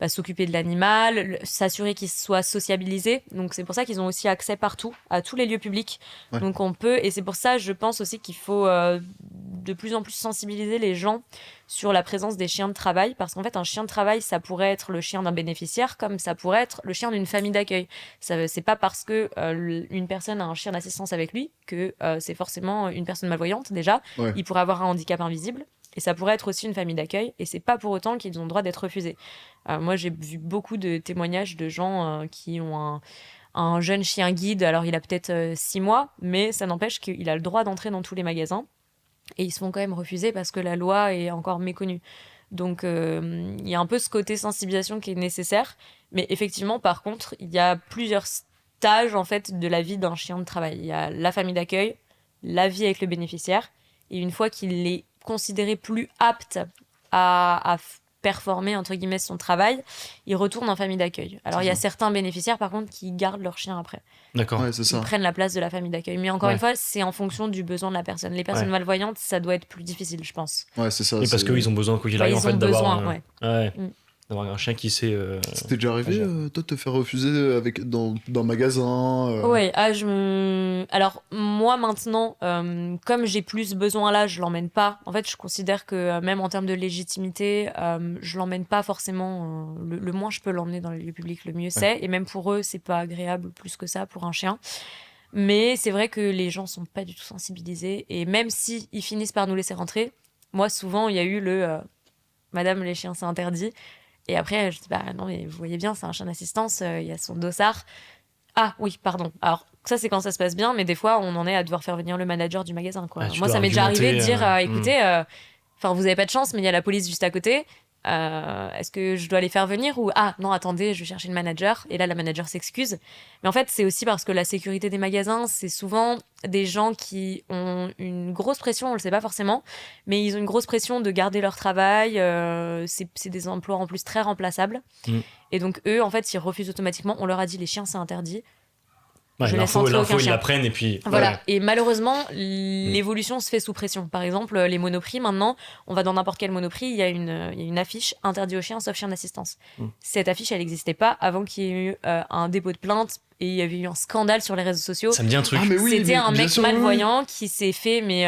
s'occuper de l'animal, s'assurer qu'il soit sociabilisé. Donc, c'est pour ça qu'ils ont aussi accès partout, à tous les lieux publics. Ouais. Donc, on peut... Et c'est pour ça, je pense aussi qu'il faut de plus en plus sensibiliser les gens sur la présence des chiens de travail. Parce qu'en fait, un chien de travail, ça pourrait être le chien d'un bénéficiaire, comme ça pourrait être le chien d'une famille d'accueil. C'est pas parce que une personne a un chien d'assistance avec lui que c'est forcément une personne malvoyante, déjà. Ouais. Il pourrait avoir un handicap invisible. Et ça pourrait être aussi une famille d'accueil. Et c'est pas pour autant qu'ils ont le droit d'être refusés. Moi, j'ai vu beaucoup de témoignages de gens qui ont un jeune chien guide. Alors, il a peut-être 6 mois, mais ça n'empêche qu'il a le droit d'entrer dans tous les magasins. Et ils se font quand même refuser parce que la loi est encore méconnue. Donc, il y a un peu ce côté sensibilisation qui est nécessaire. Mais effectivement, par contre, il y a plusieurs stages, en fait, de la vie d'un chien de travail. Il y a la famille d'accueil, la vie avec le bénéficiaire. Et une fois qu'il est considéré plus apte à performer, entre guillemets, son travail, il retourne en famille d'accueil. Alors, il y a certains bénéficiaires, par contre, qui gardent leur chien après. D'accord. Ouais, c'est ça. Ils prennent la place de la famille d'accueil. Mais encore une fois, c'est en fonction du besoin de la personne. Les personnes malvoyantes, ça doit être plus difficile, je pense. Ouais, c'est ça. Et parce qu'ils ont besoin, quoi qu'il arrive, en fait, d'avoir un chien qui sait... C'était déjà arrivé, toi, de te faire refuser dans un magasin Oui, alors, moi, maintenant, comme j'ai plus besoin là, je l'emmène pas. En fait, je considère que même en termes de légitimité, je l'emmène pas forcément. Le moins je peux l'emmener dans les lieux publics, le mieux c'est. Et même pour eux, c'est pas agréable plus que ça pour un chien. Mais c'est vrai que les gens sont pas du tout sensibilisés. Et même si ils finissent par nous laisser rentrer, moi, souvent, il y a eu Madame, les chiens, c'est interdit. Et après, je dis, non, mais vous voyez bien, c'est un chien d'assistance, il y a son dossard. Ah oui, pardon. Alors, ça, c'est quand ça se passe bien, mais des fois, on en est à devoir faire venir le manager du magasin, quoi. Moi, ça m'est déjà arrivé de dire, écoutez, vous avez pas de chance, mais il y a la police juste à côté. est-ce que je dois les faire venir ou ah non attendez je vais chercher le manager et là la manager s'excuse mais en fait c'est aussi parce que la sécurité des magasins c'est souvent des gens qui ont une grosse pression on le sait pas forcément mais ils ont une grosse pression de garder leur travail c'est des emplois en plus très remplaçables et donc eux en fait ils refusent automatiquement on leur a dit les chiens c'est interdit. L'info ils la prennent et puis voilà. Et malheureusement l'évolution se fait sous pression. Par exemple les Monoprix maintenant on va dans n'importe quel Monoprix il y a une affiche interdit aux chiens sauf chien d'assistance. Cette affiche elle n'existait pas avant qu'il y ait eu un dépôt de plainte et il y avait eu un scandale sur les réseaux sociaux. Ça me dit un truc. C'était un mec malvoyant qui s'est fait mais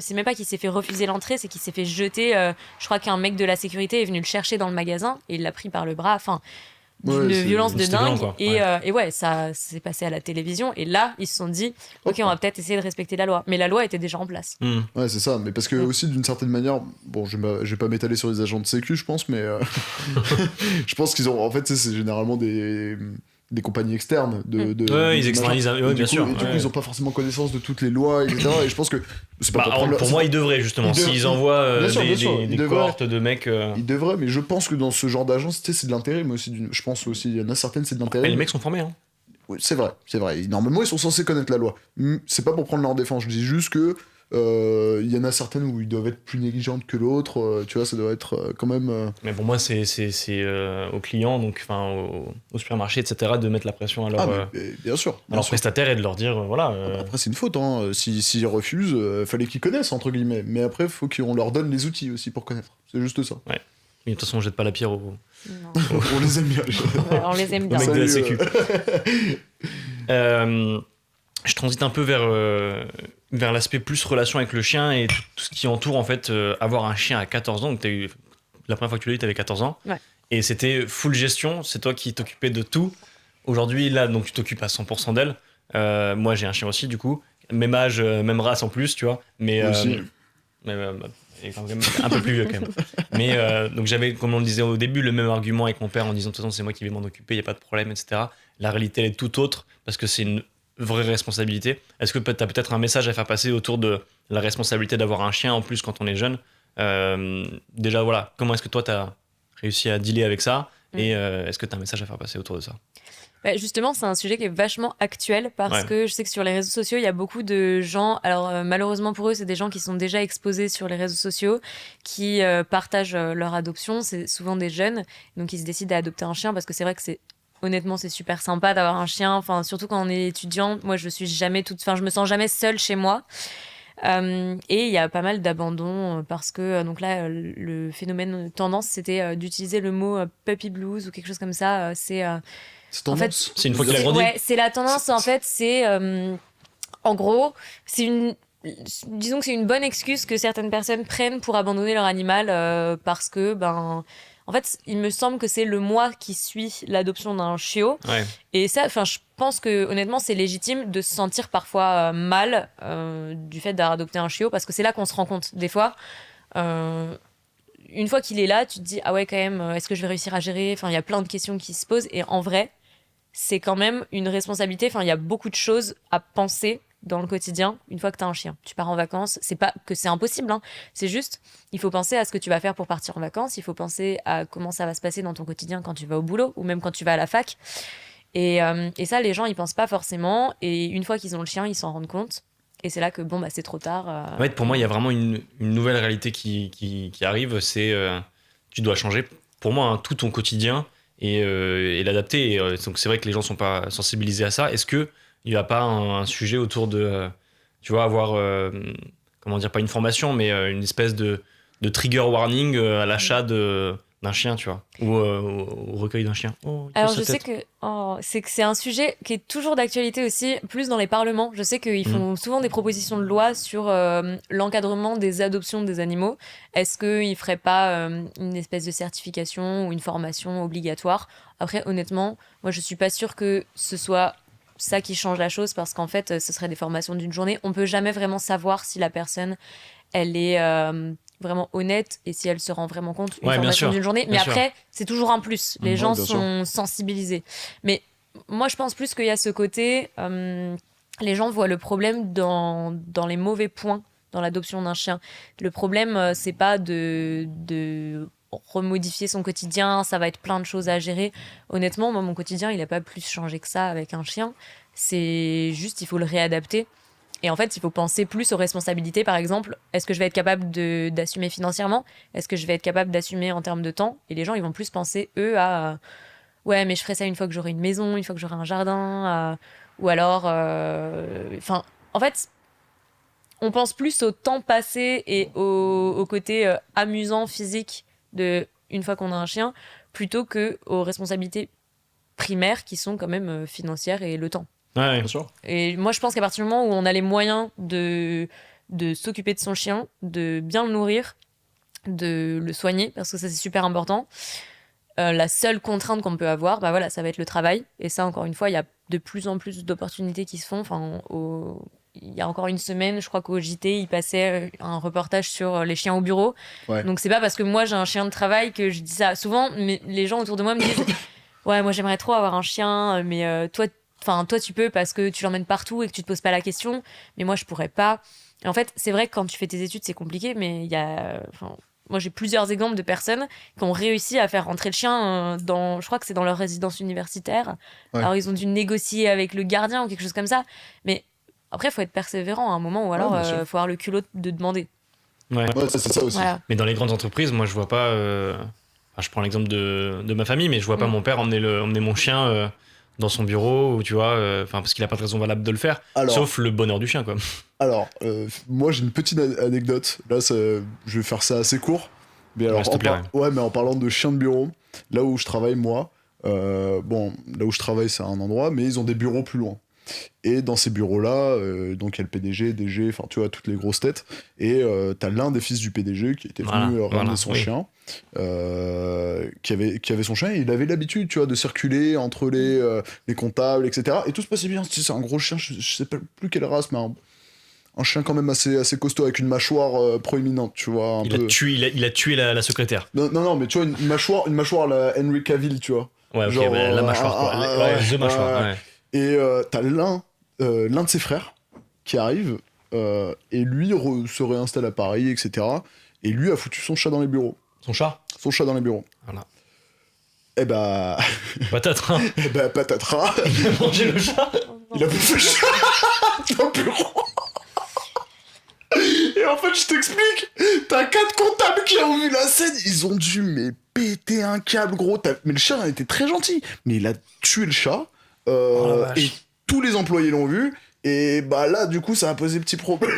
c'est même pas qu'il s'est fait refuser l'entrée c'est qu'il s'est fait jeter je crois qu'un mec de la sécurité est venu le chercher dans le magasin et il l'a pris par le bras d'une violence de dingue et ouais ça s'est passé à la télévision et là ils se sont dit ok on va peut-être essayer de respecter la loi mais la loi était déjà en place. Ouais c'est ça mais parce que aussi d'une certaine manière bon je vais pas m'étaler sur les agents de sécu je pense mais je pense qu'ils ont en fait c'est généralement des compagnies externes ils externalisent bien sûr et du coup ils ont pas forcément connaissance de toutes les lois etc et je pense que c'est pas pour moi ils devraient justement s'ils envoient des cohortes de mecs ils devraient mais je pense que dans ce genre d'agence c'est de l'intérêt mais aussi je pense aussi il y en a certaines c'est de l'intérêt les mecs sont formés hein. Oui, c'est vrai normalement ils sont censés connaître la loi c'est pas pour prendre leur défense je dis juste que il y en a certaines où ils doivent être plus négligentes que l'autre tu vois ça doit être quand même mais pour moi c'est aux clients donc enfin au supermarché etc de mettre la pression à leur bien sûr à leurs prestataires et de leur dire voilà après c'est une faute hein s'ils refusent fallait qu'ils connaissent entre guillemets mais après faut qu'on leur donne les outils aussi pour connaître c'est juste ça ouais mais de toute façon on jette pas la pierre on les aime bien on les aime bien aux mecs de la sécu je transite un peu vers l'aspect plus relation avec le chien et tout ce qui entoure en fait avoir un chien à 14 ans. Donc la première fois que tu l'as eu, tu avais 14 ans. Ouais. Et c'était full gestion, c'est toi qui t'occupais de tout. Aujourd'hui, là, donc tu t'occupes à 100% d'elle. Moi, j'ai un chien aussi, du coup. Même âge, même race en plus, tu vois. Mais, et quand même un peu plus vieux quand même. Mais donc j'avais, comme on le disait au début, le même argument avec mon père en disant de toute façon, c'est moi qui vais m'en occuper, il n'y a pas de problème, etc. La réalité, elle est tout autre parce que c'est une vraie responsabilité. Est-ce que tu as peut-être un message à faire passer autour de la responsabilité d'avoir un chien en plus quand on est jeune déjà voilà, comment est-ce que toi tu as réussi à dealer avec ça et est-ce que tu as un message à faire passer autour de ça? Bah justement, c'est un sujet qui est vachement actuel parce que je sais que sur les réseaux sociaux, il y a beaucoup de gens, alors malheureusement pour eux, c'est des gens qui sont déjà exposés sur les réseaux sociaux, qui partagent leur adoption, c'est souvent des jeunes, donc ils se décident à adopter un chien parce que c'est vrai que honnêtement, c'est super sympa d'avoir un chien. Enfin, surtout quand on est étudiant. Moi, je me sens jamais seule chez moi. Et il y a pas mal d'abandon parce que donc là, le phénomène tendance, c'était d'utiliser le mot puppy blues ou quelque chose comme ça. C'est en fait, c'est une fois qu'il a grandi. Ouais, c'est la tendance. En fait, c'est en gros, disons que c'est une bonne excuse que certaines personnes prennent pour abandonner leur animal parce que en fait, il me semble que c'est le mois qui suit l'adoption d'un chiot. Ouais. Et ça, je pense que honnêtement, c'est légitime de se sentir parfois mal du fait d'adopter un chiot, parce que c'est là qu'on se rend compte. Des fois, une fois qu'il est là, tu te dis ah ouais quand même, est-ce que je vais réussir à gérer ? Enfin, il y a plein de questions qui se posent. Et en vrai, c'est quand même une responsabilité. Enfin, il y a beaucoup de choses à penser dans le quotidien une fois que tu as un chien. Tu pars en vacances, c'est pas que c'est impossible, hein. C'est juste, il faut penser à ce que tu vas faire pour partir en vacances, il faut penser à comment ça va se passer dans ton quotidien quand tu vas au boulot ou même quand tu vas à la fac. Et ça, les gens, ils pensent pas forcément. Et une fois qu'ils ont le chien, ils s'en rendent compte. Et c'est là que c'est trop tard. En fait, pour moi, il y a vraiment une nouvelle réalité qui arrive, c'est tu dois changer, pour moi, tout ton quotidien et l'adapter. Donc c'est vrai que les gens sont pas sensibilisés à ça. Est-ce que il n'y a pas un sujet autour de, tu vois, avoir, comment dire, pas une formation, mais une espèce de trigger warning à l'achat d'un chien, tu vois, ou au recueil d'un chien. Alors je sais que c'est un sujet qui est toujours d'actualité aussi, plus dans les parlements. Je sais qu'ils font souvent des propositions de loi sur l'encadrement des adoptions des animaux. Est-ce qu'ils ne feraient pas une espèce de certification ou une formation obligatoire ? Après, honnêtement, moi je ne suis pas sûre que ce soit ça qui change la chose, parce qu'en fait, ce serait des formations d'une journée. On ne peut jamais vraiment savoir si la personne, elle est vraiment honnête et si elle se rend vraiment compte une formation d'une journée. Mais après, c'est toujours un plus. Les gens sont sensibilisés. Mais moi, je pense plus qu'il y a ce côté... les gens voient le problème dans les mauvais points dans l'adoption d'un chien. Le problème, c'est pas de remodifier son quotidien, ça va être plein de choses à gérer. Honnêtement, moi, mon quotidien, il n'a pas plus changé que ça avec un chien. C'est juste, il faut le réadapter. Et en fait, il faut penser plus aux responsabilités. Par exemple, est-ce que je vais être capable d'assumer financièrement? Est-ce que je vais être capable d'assumer en termes de temps? Et les gens, ils vont plus penser, eux, à ouais, mais je ferai ça une fois que j'aurai une maison, une fois que j'aurai un jardin. Ou alors... Enfin, en fait, on pense plus au temps passé et au côté amusant, physique, une fois qu'on a un chien, plutôt que aux responsabilités primaires qui sont quand même financières et le temps. Ouais, bien sûr. Et moi, je pense qu'à partir du moment où on a les moyens de s'occuper de son chien, de bien le nourrir, de le soigner, parce que ça, c'est super important, la seule contrainte qu'on peut avoir, bah voilà, ça va être le travail. Et ça, encore une fois, il y a de plus en plus d'opportunités qui se font. Enfin, il y a encore une semaine, je crois qu'au JT, il passait un reportage sur les chiens au bureau. Ouais. Donc, c'est pas parce que moi, j'ai un chien de travail que je dis ça. Souvent, mais les gens autour de moi me disent ouais, moi, j'aimerais trop avoir un chien, mais toi, tu peux parce que tu l'emmènes partout et que tu te poses pas la question, mais moi, je pourrais pas. Et en fait, c'est vrai que quand tu fais tes études, c'est compliqué, mais moi, j'ai plusieurs exemples de personnes qui ont réussi à faire rentrer le chien je crois que c'est dans leur résidence universitaire. Ouais. Alors, ils ont dû négocier avec le gardien ou quelque chose comme ça. Mais après, il faut être persévérant à un moment, ou alors bien sûr. faut avoir le culot de demander. Ouais. C'est ça aussi. Voilà. Mais dans les grandes entreprises, moi, je vois pas. Je prends l'exemple de ma famille, mais je vois pas mon père emmener mon chien dans son bureau, ou tu vois, parce qu'il a pas de raison valable de le faire, sauf le bonheur du chien, quoi. Alors, moi, j'ai une petite anecdote. Là, je vais faire ça assez court. Mais alors, s'il te plaît, mais en parlant de chiens de bureau, là où je travaille, moi, là où je travaille, c'est un endroit, mais ils ont des bureaux plus loin. Et dans ces bureaux-là, donc il y a le PDG, DG, enfin tu vois, toutes les grosses têtes. Et t'as l'un des fils du PDG qui était venu ramener son chien, qui avait son chien, et il avait l'habitude, tu vois, de circuler entre les comptables, etc. Et tout se passait bien. C'est un gros chien, je sais plus quelle race, mais un chien quand même assez costaud, avec une mâchoire proéminente, tu vois. Il a tué la secrétaire. Non, mais tu vois, une mâchoire à la Henry Cavill, tu vois. Ouais, ok, genre, la mâchoire, quoi. The mâchoire, ouais. Et t'as l'un de ses frères qui arrive, et lui se réinstalle à Paris, etc. Et lui a foutu son chat dans les bureaux. Son chat dans les bureaux. Voilà. Et bah... Patatras. Patatras. Il a mangé le chat. Il a bouffé le chat dans le bureau. Et en fait, je t'explique, t'as 4 comptables qui ont vu la scène, ils ont dû péter un câble, gros. Mais le chat était très gentil, mais il a tué le chat, et tous les employés l'ont vu, et bah là, du coup, ça a posé petit problème.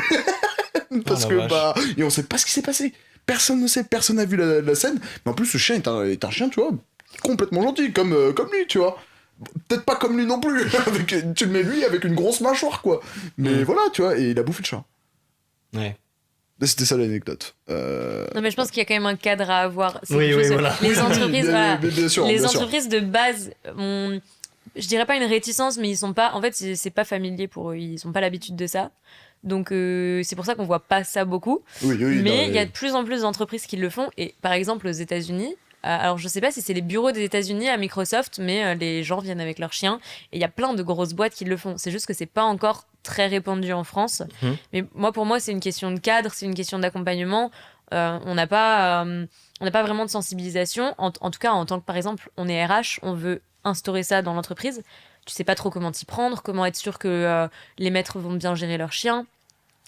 Parce que et on sait pas ce qui s'est passé. Personne ne sait, personne n'a vu la scène, mais en plus, ce chien est un chien, tu vois, complètement gentil, comme lui, tu vois. Peut-être pas comme lui non plus, tu le mets lui avec une grosse mâchoire, quoi. Mais voilà, tu vois, et il a bouffé le chat. Ouais. C'était ça l'anecdote. Non, mais je pense qu'il y a quand même un cadre à avoir. Oui, voilà. Les entreprises, bien sûr, les bien entreprises de base ont, je dirais pas une réticence, mais ils sont pas. En fait, c'est pas familier pour eux. Ils ont pas l'habitude de ça. Donc c'est pour ça qu'on voit pas ça beaucoup. Oui, mais il y a de plus en plus d'entreprises qui le font. Et par exemple, aux États-Unis, alors je sais pas si c'est les bureaux des États-Unis à Microsoft, mais les gens viennent avec leurs chiens. Et il y a plein de grosses boîtes qui le font. C'est juste que c'est pas encore très répandu en France. Mais pour moi, c'est une question de cadre, c'est une question d'accompagnement. On n'a pas vraiment de sensibilisation. En tout cas, en tant que, par exemple, on est RH, on veut instaurer ça dans l'entreprise. Tu sais pas trop comment t'y prendre, comment être sûr que les maîtres vont bien gérer leurs chiens.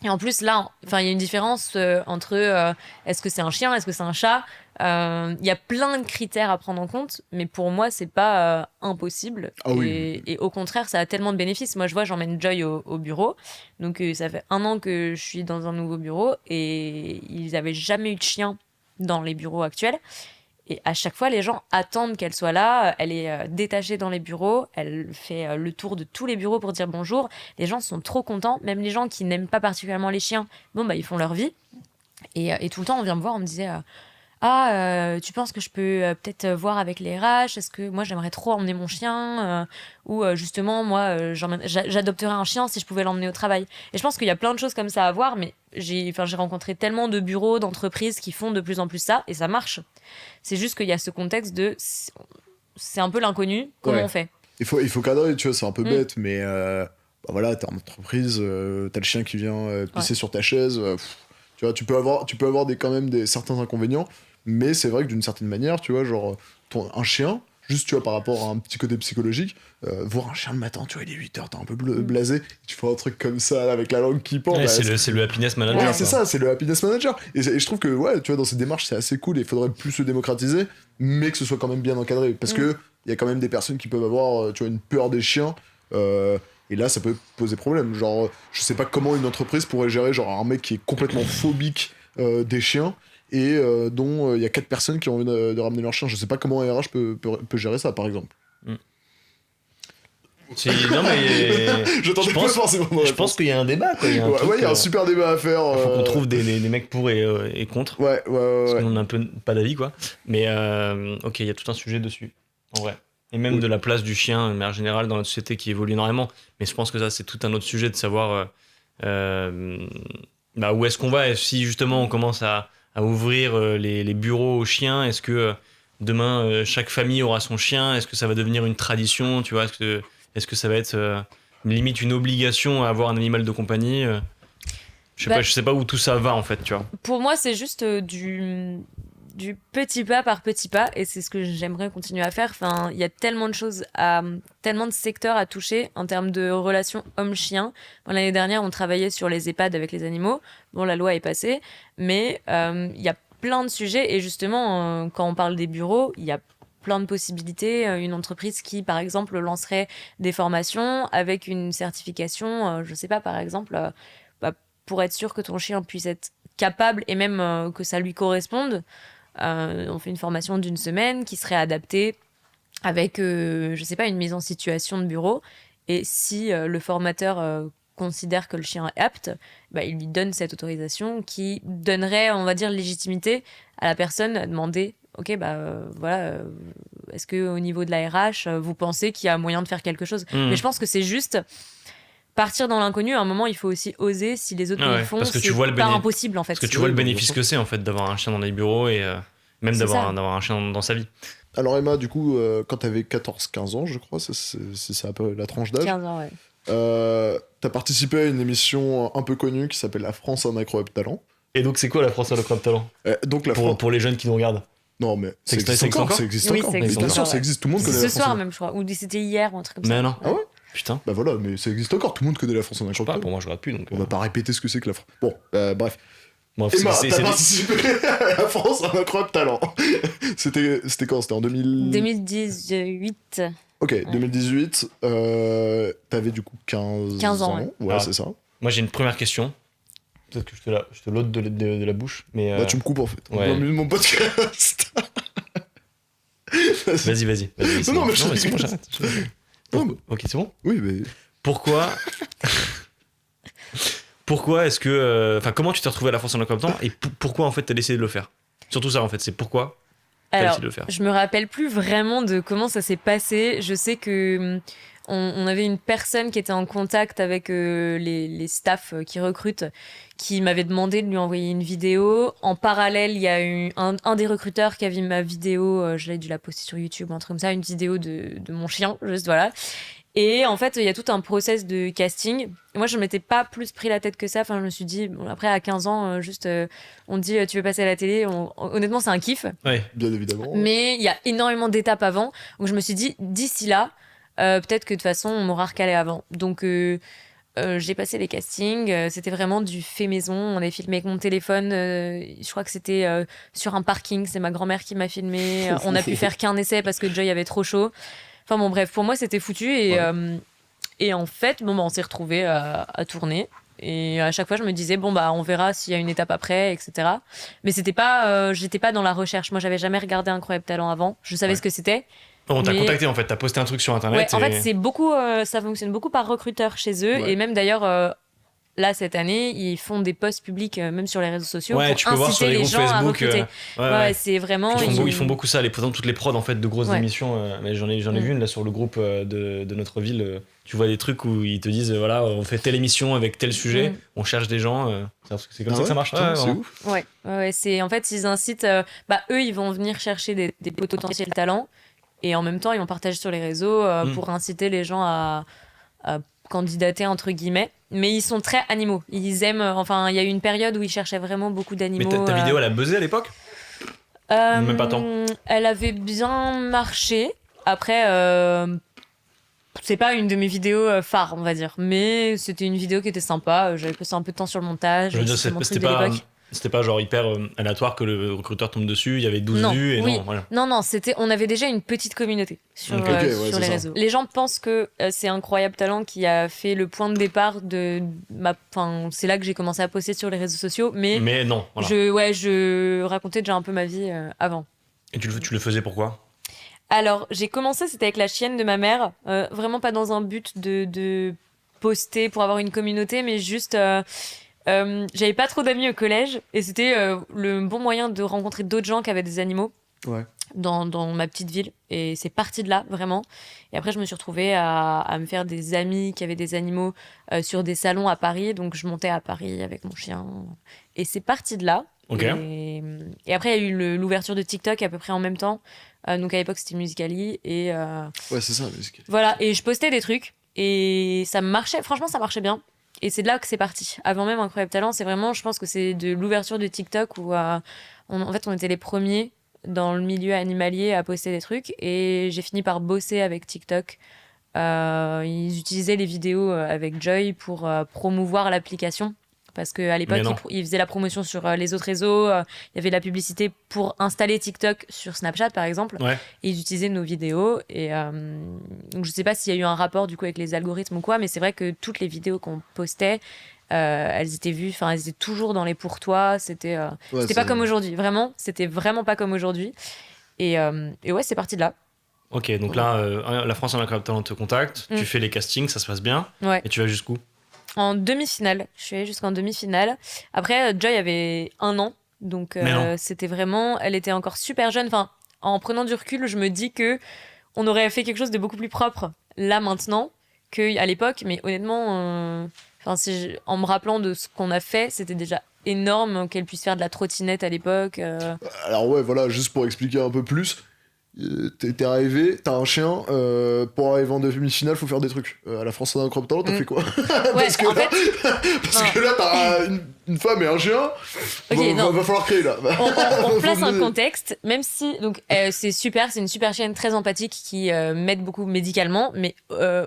Et en plus, là, il y a une différence entre est-ce que c'est un chien, est-ce que c'est un chat. Il y a plein de critères à prendre en compte, mais pour moi, c'est pas impossible. Et au contraire, ça a tellement de bénéfices. Moi, je vois, j'emmène Joy au bureau. Donc, ça fait 1 an que je suis dans un nouveau bureau et ils n'avaient jamais eu de chien dans les bureaux actuels. Et à chaque fois, les gens attendent qu'elle soit là. Elle est détachée dans les bureaux. Elle fait le tour de tous les bureaux pour dire bonjour. Les gens sont trop contents. Même les gens qui n'aiment pas particulièrement les chiens, ils font leur vie. Et tout le temps, on vient me voir, on me disait tu penses que je peux peut-être voir avec les RH? Est-ce que moi, j'aimerais trop emmener mon chien? Ou justement, moi, j'adopterais un chien si je pouvais l'emmener au travail. Et je pense qu'il y a plein de choses comme ça à voir, mais j'ai rencontré tellement de bureaux, d'entreprises qui font de plus en plus ça, et ça marche. C'est juste qu'il y a ce contexte de... C'est un peu l'inconnu, comment on fait? Il faut cadrer, tu vois, c'est un peu bête, mais bah voilà, t'es en entreprise, t'as le chien qui vient pisser sur ta chaise, tu vois, tu peux avoir quand même certains inconvénients, mais c'est vrai que d'une certaine manière, tu vois, genre, un chien, juste, tu vois, par rapport à un petit côté psychologique, voir un chien le matin, tu vois, il est 8h, t'es un peu blasé, tu fais un truc comme ça, là, avec la langue qui pend. Ouais, bah, c'est le happiness manager. Ouais, quoi. c'est ça, c'est le happiness manager. Et je trouve que, ouais, tu vois, dans ces démarches, c'est assez cool et il faudrait plus le démocratiser, mais que ce soit quand même bien encadré. Parce que il y a quand même des personnes qui peuvent avoir, tu vois, une peur des chiens. Et là, ça peut poser problème. Genre, je sais pas comment une entreprise pourrait gérer, genre, un mec qui est complètement phobique des chiens et dont il y a 4 personnes qui ont envie de ramener leur chien. Je sais pas comment un RH peut gérer ça, par exemple. Non, mais J'attendais pas forcément de je pense qu'il y a un débat, quoi. Il y a un truc, il y a un super débat à faire. faut qu'on trouve des mecs pour et contre. Ouais. Parce qu'on a un peu pas d'avis, quoi. Mais ok, il y a tout un sujet dessus, en vrai. Et même de la place du chien, de manière générale, dans notre société qui évolue énormément. Mais je pense que ça, c'est tout un autre sujet de savoir où est-ce qu'on va. Et si justement on commence à ouvrir les bureaux aux chiens, est-ce que demain chaque famille aura son chien? Est-ce que ça va devenir une tradition, tu vois? Est-ce que ça va être limite une obligation à avoir un animal de compagnie? Je sais pas où tout ça va en fait, tu vois. Pour moi, c'est juste du petit pas par petit pas, et c'est ce que j'aimerais continuer à faire. Enfin, il y a tellement de choses, tellement de secteurs à toucher en termes de relations homme-chien. Bon, l'année dernière, on travaillait sur les EHPAD avec les animaux. Bon, la loi est passée, mais il y a plein de sujets, et justement, quand on parle des bureaux, il y a plein de possibilités. Une entreprise qui, par exemple, lancerait des formations avec une certification, je sais pas, par exemple, pour être sûr que ton chien puisse être capable et même que ça lui corresponde. On fait une formation d'1 semaine qui serait adaptée avec, je sais pas, une mise en situation de bureau. Et si le formateur considère que le chien est apte, bah, il lui donne cette autorisation qui donnerait, on va dire, légitimité à la personne à demander ok, voilà, est-ce qu'au niveau de la RH, vous pensez qu'il y a moyen de faire quelque chose? Mais je pense que c'est juste partir dans l'inconnu. À un moment, il faut aussi oser. Si les autres le font, parce que c'est tu vois pas impossible, en fait. Parce que tu vois le bénéfice que c'est, en fait, d'avoir un chien dans les bureaux et même d'avoir un chien dans sa vie. Alors Emma, du coup, quand t'avais 14-15 ans, je crois, c'est un peu la tranche d'âge. 15 ans, ouais. T'as participé à une émission un peu connue qui s'appelle La France a un incroyable talent. Et donc, c'est quoi la France a l'incroyable talent? Donc pour les jeunes qui nous regardent. Non, mais ça existe encore. Ça existe oui, encore. Ça existe bien sûr, encore, ça existe. Tout le monde connaît la France. Ce soir même, je crois. Ou c'était hier ou un truc comme ça. Mais non. Ah ouais? Putain. Bah voilà, mais ça existe encore. Tout le monde connaît la France en incroyable talent. Pour moi, je regarde plus. Donc, on va pas répéter ce que c'est que la France. Bon, bref. Emma, t'as participé à la France a un incroyable talent. C'était quand? C'était en 2018. Ok, ouais. 2018. T'avais du coup 15 ans. Ouais, c'est ça. Moi, j'ai une première question. Peut-être que je te l'ôte de la bouche. Mais bah, tu me coupes en fait. Ouais. On mon podcast. Vas-y. Non, mais c'est bon, j'arrête. Ok, c'est bon? Oui, mais. Pourquoi est-ce que. Enfin, comment tu t'es retrouvé à la France en incroyable talent et pourquoi en fait t'as décidé de le faire? Surtout ça en fait, c'est pourquoi t'as décidé de le faire. Je me rappelle plus vraiment de comment ça s'est passé. Je sais que on avait une personne qui était en contact avec les staffs qui recrutent, qui m'avait demandé de lui envoyer une vidéo. En parallèle, il y a eu un des recruteurs qui a vu ma vidéo, je l'ai dû la poster sur YouTube, un truc comme ça, une vidéo de mon chien, juste voilà. Et en fait, il y a tout un process de casting. Moi, je ne m'étais pas plus pris la tête que ça. Enfin, je me suis dit, bon, après, à 15 ans, on te dit, tu veux passer à la télé. Honnêtement, c'est un kiff. Ouais. Bien évidemment. Mais il y a énormément d'étapes avant. Donc, je me suis dit, d'ici là, peut-être que de toute façon, on m'aura recalé avant. Donc, j'ai passé les castings. C'était vraiment du fait maison. On avait filmé avec mon téléphone. Je crois que c'était sur un parking. C'est ma grand-mère qui m'a filmé. On a pu faire qu'un essai parce que Joy avait trop chaud. Enfin bon, bref, pour moi, c'était foutu. Et en fait, on s'est retrouvés à tourner. Et à chaque fois, je me disais, on verra s'il y a une étape après, etc. Mais c'était pas, j'étais pas dans la recherche. Moi, j'avais jamais regardé Incroyable Talent avant. Je savais ce que c'était. On t'a contacté, en fait. T'as posté un truc sur Internet. Ouais, en fait, c'est beaucoup, ça fonctionne beaucoup par recruteur chez eux. Ouais. Et même d'ailleurs, là, cette année, ils font des posts publics, même sur les réseaux sociaux, pour tu peux voir sur les les gens Facebook, à recruter. C'est vraiment... Ils font beaucoup ça, toutes les prods en fait, de grosses émissions. Mais j'en ai vu une là sur le groupe de notre ville. Tu vois des trucs où ils te disent, voilà, on fait telle émission avec tel sujet, on cherche des gens. C'est comme ça que ça marche. C'est ouf. Ouais, c'est, en fait, ils incitent... eux, ils vont venir chercher des potentiels talents. Et en même temps, ils vont partager sur les réseaux pour inciter les gens à candidater entre guillemets, mais ils sont très animaux. Ils aiment. Enfin, il y a eu une période où ils cherchaient vraiment beaucoup d'animaux. Mais ta vidéo, elle a buzzé à l'époque ? Même pas tant. Elle avait bien marché. Après, c'est pas une de mes vidéos phares, on va dire, mais c'était une vidéo qui était sympa. J'avais passé un peu de temps sur le montage. Je veux dire, c'était pas genre hyper aléatoire que le recruteur tombe dessus, il y avait 12 vues et oui. non, voilà. Non, on avait déjà une petite communauté sur les réseaux. Les gens pensent que c'est Incroyable Talent qui a fait le point de départ de c'est là que j'ai commencé à poster sur les réseaux sociaux, mais non, voilà. je racontais déjà un peu ma vie avant. Et tu le faisais pourquoi ? Alors, j'ai commencé, c'était avec la chienne de ma mère, vraiment pas dans un but de poster pour avoir une communauté, mais juste... j'avais pas trop d'amis au collège et c'était le bon moyen de rencontrer d'autres gens qui avaient des animaux dans ma petite ville, et c'est parti de là vraiment. Et après je me suis retrouvée à me faire des amis qui avaient des animaux sur des salons à Paris, donc je montais à Paris avec mon chien et c'est parti de là. Okay. Et après il y a eu l'ouverture de TikTok à peu près en même temps, donc à l'époque c'était Musical.ly et ouais c'est ça Musical.ly. Voilà, et je postais des trucs et ça marchait, franchement ça marchait bien. Et c'est de là que c'est parti. Avant même Incroyable Talent, c'est vraiment, je pense que c'est de l'ouverture de TikTok où en fait on était les premiers dans le milieu animalier à poster des trucs, et j'ai fini par bosser avec TikTok. Ils utilisaient les vidéos avec Joy pour promouvoir l'application. Parce qu'à l'époque, ils faisaient la promotion sur les autres réseaux. Il y avait la publicité pour installer TikTok sur Snapchat, par exemple. Ouais. Et ils utilisaient nos vidéos. Et donc, je ne sais pas s'il y a eu un rapport du coup avec les algorithmes ou quoi, mais c'est vrai que toutes les vidéos qu'on postait, elles étaient vues. Enfin, elles étaient toujours dans les pour toi. C'était pas comme aujourd'hui. Vraiment, c'était vraiment pas comme aujourd'hui. Et ouais, c'est parti de là. Ok, donc là, la France en Incroyable Talent te contacte. Tu fais les castings, ça se passe bien. Ouais. Et tu vas jusqu'où ? En demi-finale. Je suis allée jusqu'en demi-finale. Après, Joy avait 1 an. Donc, c'était vraiment... Elle était encore super jeune. Enfin, en prenant du recul, je me dis que on aurait fait quelque chose de beaucoup plus propre là, maintenant, qu'à l'époque. Mais honnêtement, en me rappelant de ce qu'on a fait, c'était déjà énorme qu'elle puisse faire de la trottinette à l'époque. Alors ouais, voilà, juste pour expliquer un peu plus... T'es arrivé, t'as un chien, pour arriver en demi-finale, faut faire des trucs. À la France en Incroyable Talent, t'as fait quoi? Parce que là, t'as une femme et un chien. Va falloir créer là. On place un contexte, même si donc c'est super, c'est une super chaîne très empathique qui m'aide beaucoup médicalement, mais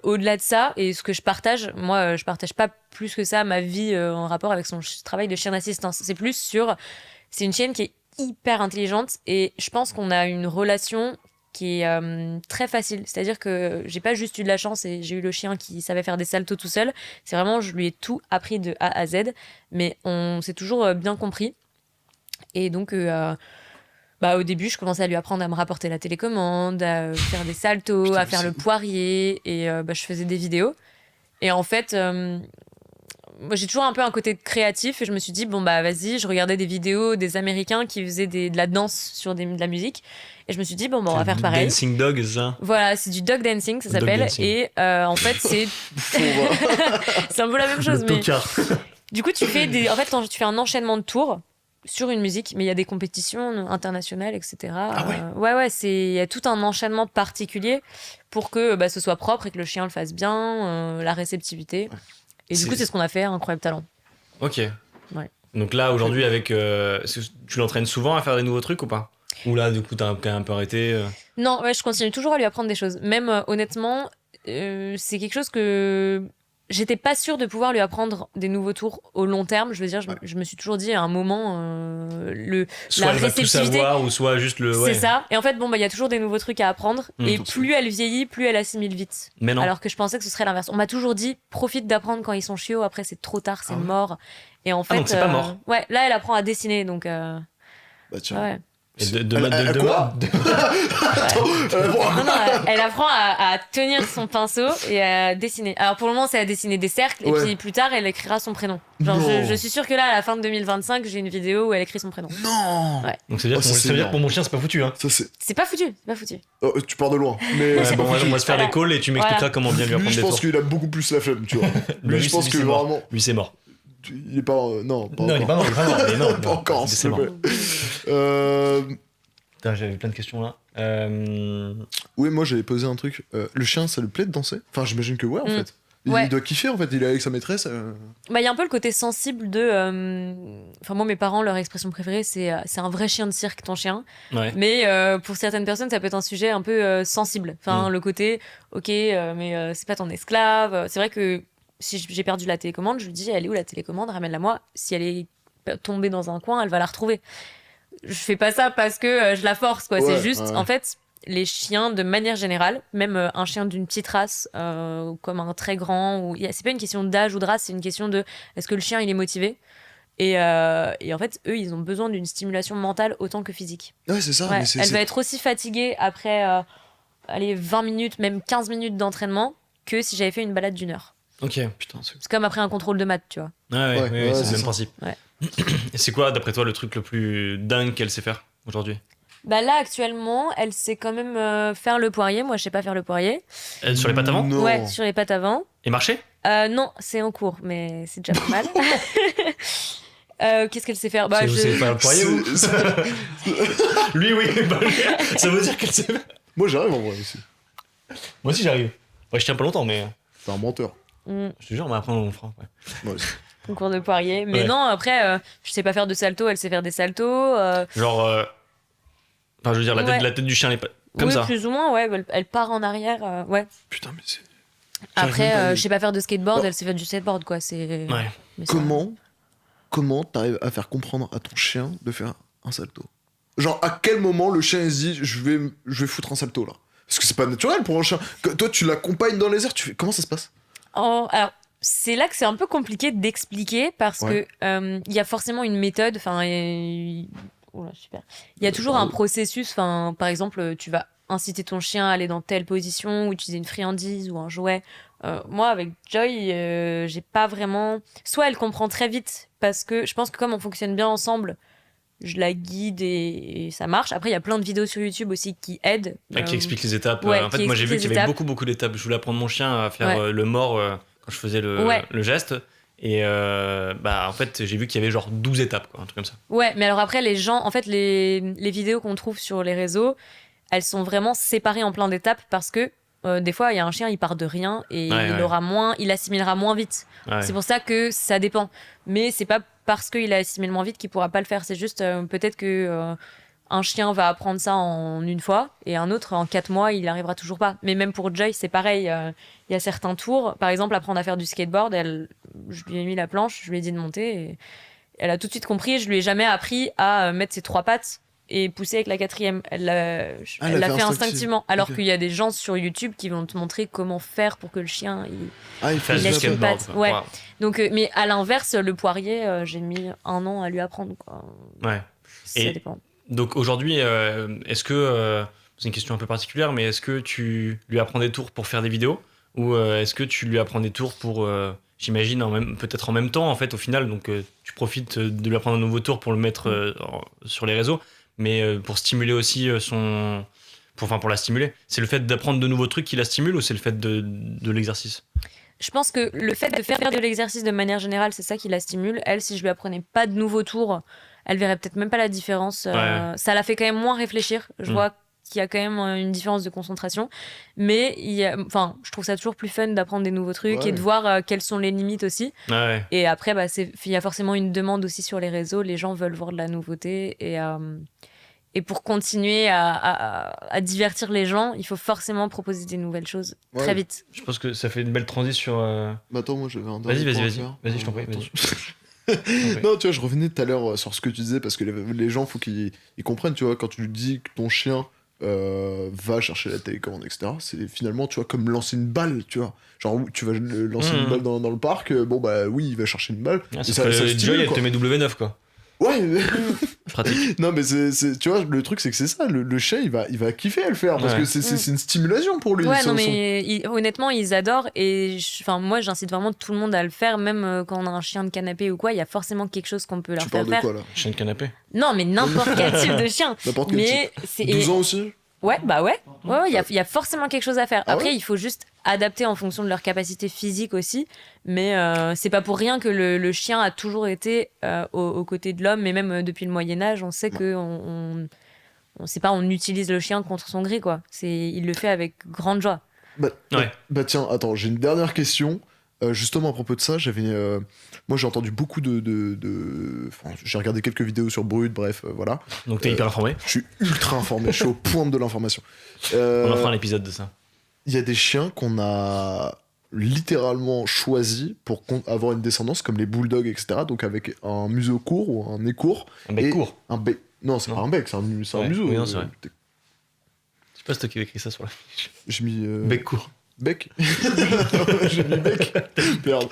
au-delà de ça, et ce que je partage, moi je partage pas plus que ça ma vie en rapport avec son travail de chien d'assistance. C'est une chaîne qui est hyper intelligente, et je pense qu'on a une relation qui est très facile. C'est-à-dire que j'ai pas juste eu de la chance et j'ai eu le chien qui savait faire des saltos tout seul. C'est vraiment, je lui ai tout appris de A à Z, mais on s'est toujours bien compris. Et donc, au début, je commençais à lui apprendre à me rapporter la télécommande, à faire des saltos, à faire le poirier, et je faisais des vidéos. Et en fait... moi, j'ai toujours un peu un côté créatif, et je me suis dit, vas-y, je regardais des vidéos des Américains qui faisaient de la danse sur de la musique, et je me suis dit, on va faire pareil. Dancing Dog, ça. Voilà, c'est du dog dancing, ça s'appelle, et en fait, c'est... c'est un peu la même chose, mais... Du coup, tu fais un enchaînement de tours sur une musique, mais il y a des compétitions internationales, etc. Ah ouais. Ouais, il y a tout un enchaînement particulier pour que ce soit propre et que le chien le fasse bien, la réceptivité. Ouais. Et du coup, c'est ce qu'on a fait, Incroyable Talent. Ok. Ouais. Donc là, aujourd'hui, tu l'entraînes souvent à faire des nouveaux trucs ou pas ? Ou là, du coup, t'as quand même un peu arrêté Non, je continue toujours à lui apprendre des choses. Même, honnêtement, c'est quelque chose que... J'étais pas sûre de pouvoir lui apprendre des nouveaux tours au long terme. Je veux dire, je me suis toujours dit à un moment, soit la elle va tout savoir, ou soit juste le... C'est ça. Et en fait, il y a toujours des nouveaux trucs à apprendre. Et plus elle vieillit, plus elle assimile vite. Mais non. Alors que je pensais que ce serait l'inverse. On m'a toujours dit, profite d'apprendre quand ils sont chiots, après c'est trop tard, c'est mort. Et en fait... donc c'est pas mort. Ouais, là elle apprend à dessiner, donc... Bah tiens. Ouais. Et quoi elle apprend à tenir son pinceau et à dessiner. Alors pour le moment, c'est à dessiner des cercles, et puis plus tard, elle écrira son prénom. Genre, je suis sûre que là, à la fin de 2025, j'ai une vidéo où elle écrit son prénom. Non. Ouais. Donc ça veut dire que pour mon chien, c'est pas foutu, hein. C'est pas foutu, c'est pas foutu. Tu pars de loin. Mais on va se faire les calls et tu m'expliqueras comment bien lui apprendre des tours. Je pense qu'il a beaucoup plus la flemme, tu vois. Je pense que vraiment. Lui, c'est mort. Il est pas... Non, il est pas mort, mais non. Pas encore, c'est mort. Putain, j'avais plein de questions là. Oui, moi j'avais posé un truc. Le chien, ça lui plaît de danser? Enfin, j'imagine que ouais, en fait. Il doit kiffer en fait, il est avec sa maîtresse. Bah, il y a un peu le côté sensible de. Enfin, moi, mes parents, leur expression préférée, c'est un vrai chien de cirque, ton chien. Ouais. Mais pour certaines personnes, ça peut être un sujet un peu sensible. Enfin, le côté, ok, mais c'est pas ton esclave. C'est vrai que si j'ai perdu la télécommande, je lui dis, elle est où la télécommande? Ramène-la moi. Si elle est tombée dans un coin, elle va la retrouver. Je fais pas ça parce que je la force, quoi. C'est juste, en fait, les chiens, de manière générale, même un chien d'une petite race, comme un très grand, c'est pas une question d'âge ou de race, c'est une question de est-ce que le chien il est motivé et en fait, eux, ils ont besoin d'une stimulation mentale autant que physique. Ouais, c'est ça. Ouais, Mais elle va être aussi fatiguée après 20 minutes, même 15 minutes d'entraînement que si j'avais fait une balade d'1 heure. Ok. Putain, C'est comme après un contrôle de maths, tu vois. Ouais, c'est le même ça. principe. Ouais. Et c'est quoi, d'après toi, le truc le plus dingue qu'elle sait faire aujourd'hui? Bah là, actuellement, elle sait quand même faire le poirier. Moi, je sais pas faire le poirier. Sur les pattes avant? Non. Ouais, sur les pattes avant. Et marcher? Non, c'est en cours, mais c'est déjà pas mal. Qu'est-ce qu'elle sait faire? Bah, Vous savez faire le poirier, vous? Lui, oui. Bah, ça veut dire qu'elle sait faire. Moi, j'arrive en vrai aussi. Moi aussi, j'arrive. Ouais, je tiens pas longtemps, mais. T'es un menteur. Je te jure, mais après, on fera. Ouais. Moi aussi. Concours de poirier. Mais Ouais. non, après, je sais pas faire de salto, elle sait faire des saltos. Genre. Enfin, je veux dire, la tête du chien, elle est pas. Comme oui, ça. plus ou moins, ouais. Elle part en arrière, ouais. Putain, mais c'est. Après, je sais pas faire de skateboard, elle sait faire du skateboard, quoi. C'est. Ouais. Mais ça- Comment t'arrives à faire comprendre à ton chien de faire un salto? Genre, à quel moment le chien il se dit je vais foutre un salto là? Parce que c'est pas naturel pour un chien. Toi, tu l'accompagnes dans les airs, tu fais. Comment ça se passe? Alors, c'est là que c'est un peu compliqué d'expliquer parce que il y a forcément une méthode. Enfin, oula, super. Il y a toujours un processus. Enfin, par exemple, tu vas inciter ton chien à aller dans telle position ou utiliser une friandise ou un jouet. Moi, avec Joy, j'ai pas vraiment. Soit elle comprend très vite parce que je pense que comme on fonctionne bien ensemble, je la guide et ça marche. Après, il y a plein de vidéos sur YouTube aussi qui aident. Qui explique les étapes. Ouais, En fait, qui moi, j'ai vu explique qu'il y avait les étapes. beaucoup d'étapes. Je voulais apprendre mon chien à faire le mort quand je faisais le geste. Et en fait, j'ai vu qu'il y avait genre 12 étapes, quoi, un truc comme ça. Ouais, mais alors après, les gens, en fait, les vidéos qu'on trouve sur les réseaux, elles sont vraiment séparées en plein d'étapes parce que des fois, il y a un chien, il part de rien et il assimilera moins vite. Ouais. C'est pour ça que ça dépend. Mais c'est pas parce qu'il assimile moins vite qu'il pourra pas le faire. C'est juste peut-être que un chien va apprendre ça en 1 fois et un autre en 4 mois, il arrivera toujours pas. Mais même pour Joy, c'est pareil. Il y a certains tours, par exemple, apprendre à faire du skateboard. Je lui ai mis la planche, je lui ai dit de monter et elle a tout de suite compris. Je lui ai jamais appris à mettre ses 3 pattes et pousser avec la 4e. Elle l'a fait instinctivement. Alors qu'il y a des gens sur YouTube qui vont te montrer comment faire pour que le chien il fait il du laisse les skateboard. pattes. Ouais. Donc, mais à l'inverse, le poirier, j'ai mis 1 an à lui apprendre. Quoi. Ouais. Ça dépend. Donc aujourd'hui, est-ce que, c'est une question un peu particulière, mais est-ce que tu lui apprends des tours pour faire des vidéos ou est-ce que tu lui apprends des tours pour, j'imagine, peut-être en même temps en fait au final, donc tu profites de lui apprendre un nouveau tour pour le mettre sur les réseaux, mais pour stimuler aussi pour la stimuler. C'est le fait d'apprendre de nouveaux trucs qui la stimule ou c'est le fait de l'exercice? Je pense que le fait de faire de l'exercice de manière générale, c'est ça qui la stimule. Elle, si je lui apprenais pas de nouveaux tours, elle verrait peut-être même pas la différence. Ça la fait quand même moins réfléchir. Je vois qu'il y a quand même une différence de concentration. Mais je trouve ça toujours plus fun d'apprendre des nouveaux trucs et de voir quelles sont les limites aussi. Ouais. Et après, il y a forcément une demande aussi sur les réseaux. Les gens veulent voir de la nouveauté. Et pour continuer à divertir les gens, il faut forcément proposer des nouvelles choses très vite. Je pense que ça fait une belle transition. Bah attends, moi j'avais un Vas-y, dernier point à faire. je t'en prie. Non, tu vois, je revenais tout à l'heure sur ce que tu disais parce que les gens, faut qu'ils comprennent, tu vois, quand tu dis que ton chien va chercher la télécommande, etc., c'est finalement, tu vois, comme lancer une balle, tu vois. Genre, tu vas lancer une balle dans le parc, bon bah oui, il va chercher une balle. Ça stimule, Joy, elle te met W9, quoi. Ouais, mais... pratique. Non, mais tu vois, le truc, c'est que c'est ça, le chien, il va kiffer à le faire parce que c'est une stimulation pour lui. Ouais, non, mais honnêtement, ils adorent et moi, j'incite vraiment tout le monde à le faire, même quand on a un chien de canapé ou quoi, il y a forcément quelque chose qu'on peut leur faire faire. Tu parles de quoi, là? Chien de canapé? Non, mais n'importe quel type de chien. N'importe quel type. 12 ans aussi? Ouais, bah ouais. Il y a forcément quelque chose à faire. Après, il faut juste adapter en fonction de leur capacité physique aussi. Mais c'est pas pour rien que le chien a toujours été aux côtés de l'homme. Mais même depuis le Moyen-Âge, on sait que on utilise le chien contre son gré, quoi. Il le fait avec grande joie. Bah tiens, attends, j'ai une dernière question. Justement, à propos de ça, moi j'ai entendu beaucoup Enfin, j'ai regardé quelques vidéos sur Brut, bref, voilà. Donc t'es hyper informé. Je suis ultra informé, je suis au point de l'information. On en fera un épisode de ça. Il y a des chiens qu'on a littéralement choisis pour avoir une descendance, comme les bulldogs, etc. Donc avec un museau court ou un nez court. Un bec court. Un bec. Non, c'est pas un bec, c'est un museau. Oui, non, c'est vrai. Je sais pas si toi qui avais écrit ça sur la fiche. J'ai mis. Bec court. Bec. J'ai mis bec. Merde.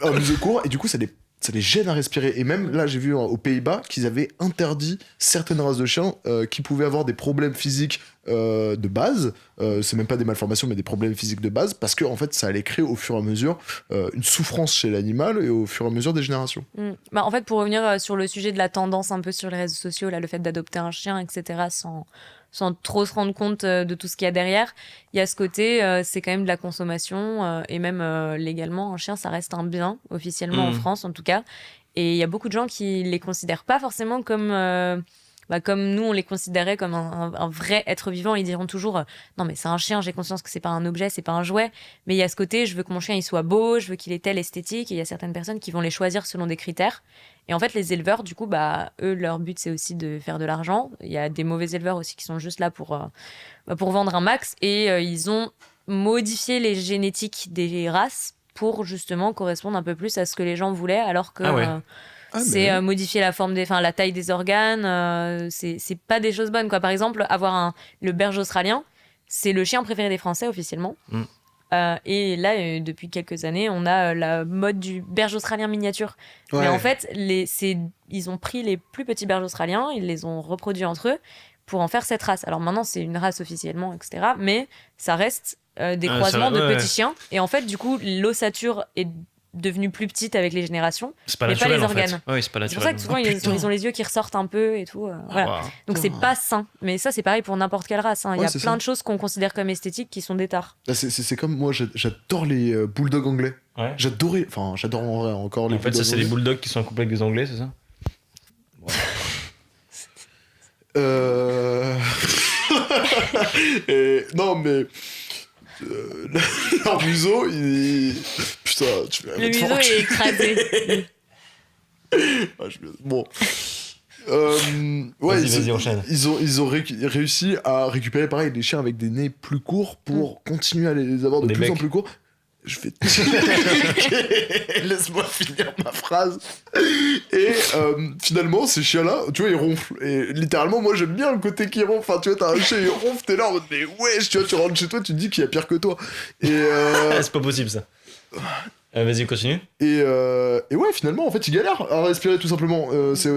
Un museau court, et du coup, ça les gêne à respirer. Et même là, j'ai vu aux Pays-Bas qu'ils avaient interdit certaines races de chiens qui pouvaient avoir des problèmes physiques de base. C'est même pas des malformations, mais des problèmes physiques de base, parce que en fait, ça allait créer au fur et à mesure une souffrance chez l'animal et au fur et à mesure des générations. Bah, en fait, pour revenir sur le sujet de la tendance un peu sur les réseaux sociaux, là, le fait d'adopter un chien, etc., sans trop se rendre compte de tout ce qu'il y a derrière, il y a ce côté, c'est quand même de la consommation, et même légalement, un chien, ça reste un bien, officiellement en France en tout cas. Et il y a beaucoup de gens qui les considèrent pas forcément comme nous, on les considérait comme un vrai être vivant. Ils diront toujours non, mais c'est un chien, j'ai conscience que c'est pas un objet, c'est pas un jouet. Mais il y a ce côté, je veux que mon chien il soit beau, je veux qu'il ait telle esthétique. Et il y a certaines personnes qui vont les choisir selon des critères. Et en fait, les éleveurs, du coup, eux, leur but, c'est aussi de faire de l'argent. Il y a des mauvais éleveurs aussi qui sont juste là pour vendre un max. Et ils ont modifié les génétiques des races pour justement correspondre un peu plus à ce que les gens voulaient, alors que c'est modifier la taille des organes, c'est pas des choses bonnes, quoi. Par exemple, avoir le berger australien, c'est le chien préféré des Français officiellement. Et là, depuis quelques années, on a la mode du berger australien miniature. Mais en fait, ils ont pris les plus petits bergers australiens, ils les ont reproduits entre eux pour en faire cette race. Alors maintenant, c'est une race officiellement, etc. Mais ça reste des croisements de petits chiens. Et en fait, du coup, l'ossature est devenue plus petite avec les générations, pas mais naturel, pas les organes. Oui, c'est pas C'est pour ça que souvent, ils ont les yeux qui ressortent un peu et tout. Voilà. Donc c'est pas sain. Mais ça, c'est pareil pour n'importe quelle race. Il y a plein de choses qu'on considère comme esthétiques qui sont des tares. C'est comme moi, j'adore les bulldogs anglais. Ouais. J'adore en vrai encore les bulldogs. En fait, ça, c'est les bulldogs qui sont en couple avec des anglais, c'est ça? Non, mais leur museau, putain, tu vas le museau est écrasé. Bon. Vas-y, enchaîne. Ils ont réussi à récupérer pareil des chiens avec des nez plus courts pour continuer à les avoir de plus en plus courts. Je vais laisse-moi finir ma phrase. Et finalement, ces chiens-là, tu vois, ils ronflent. Et littéralement, moi, j'aime bien le côté qui ronfle. Enfin, tu vois, t'as un chien, il ronfle, t'es là en mode, mais wesh, tu vois, tu rentres chez toi, tu te dis qu'il y a pire que toi. Et c'est pas possible, ça. Vas-y, continue. Et ouais, finalement, en fait, ils galèrent à respirer tout simplement. C'est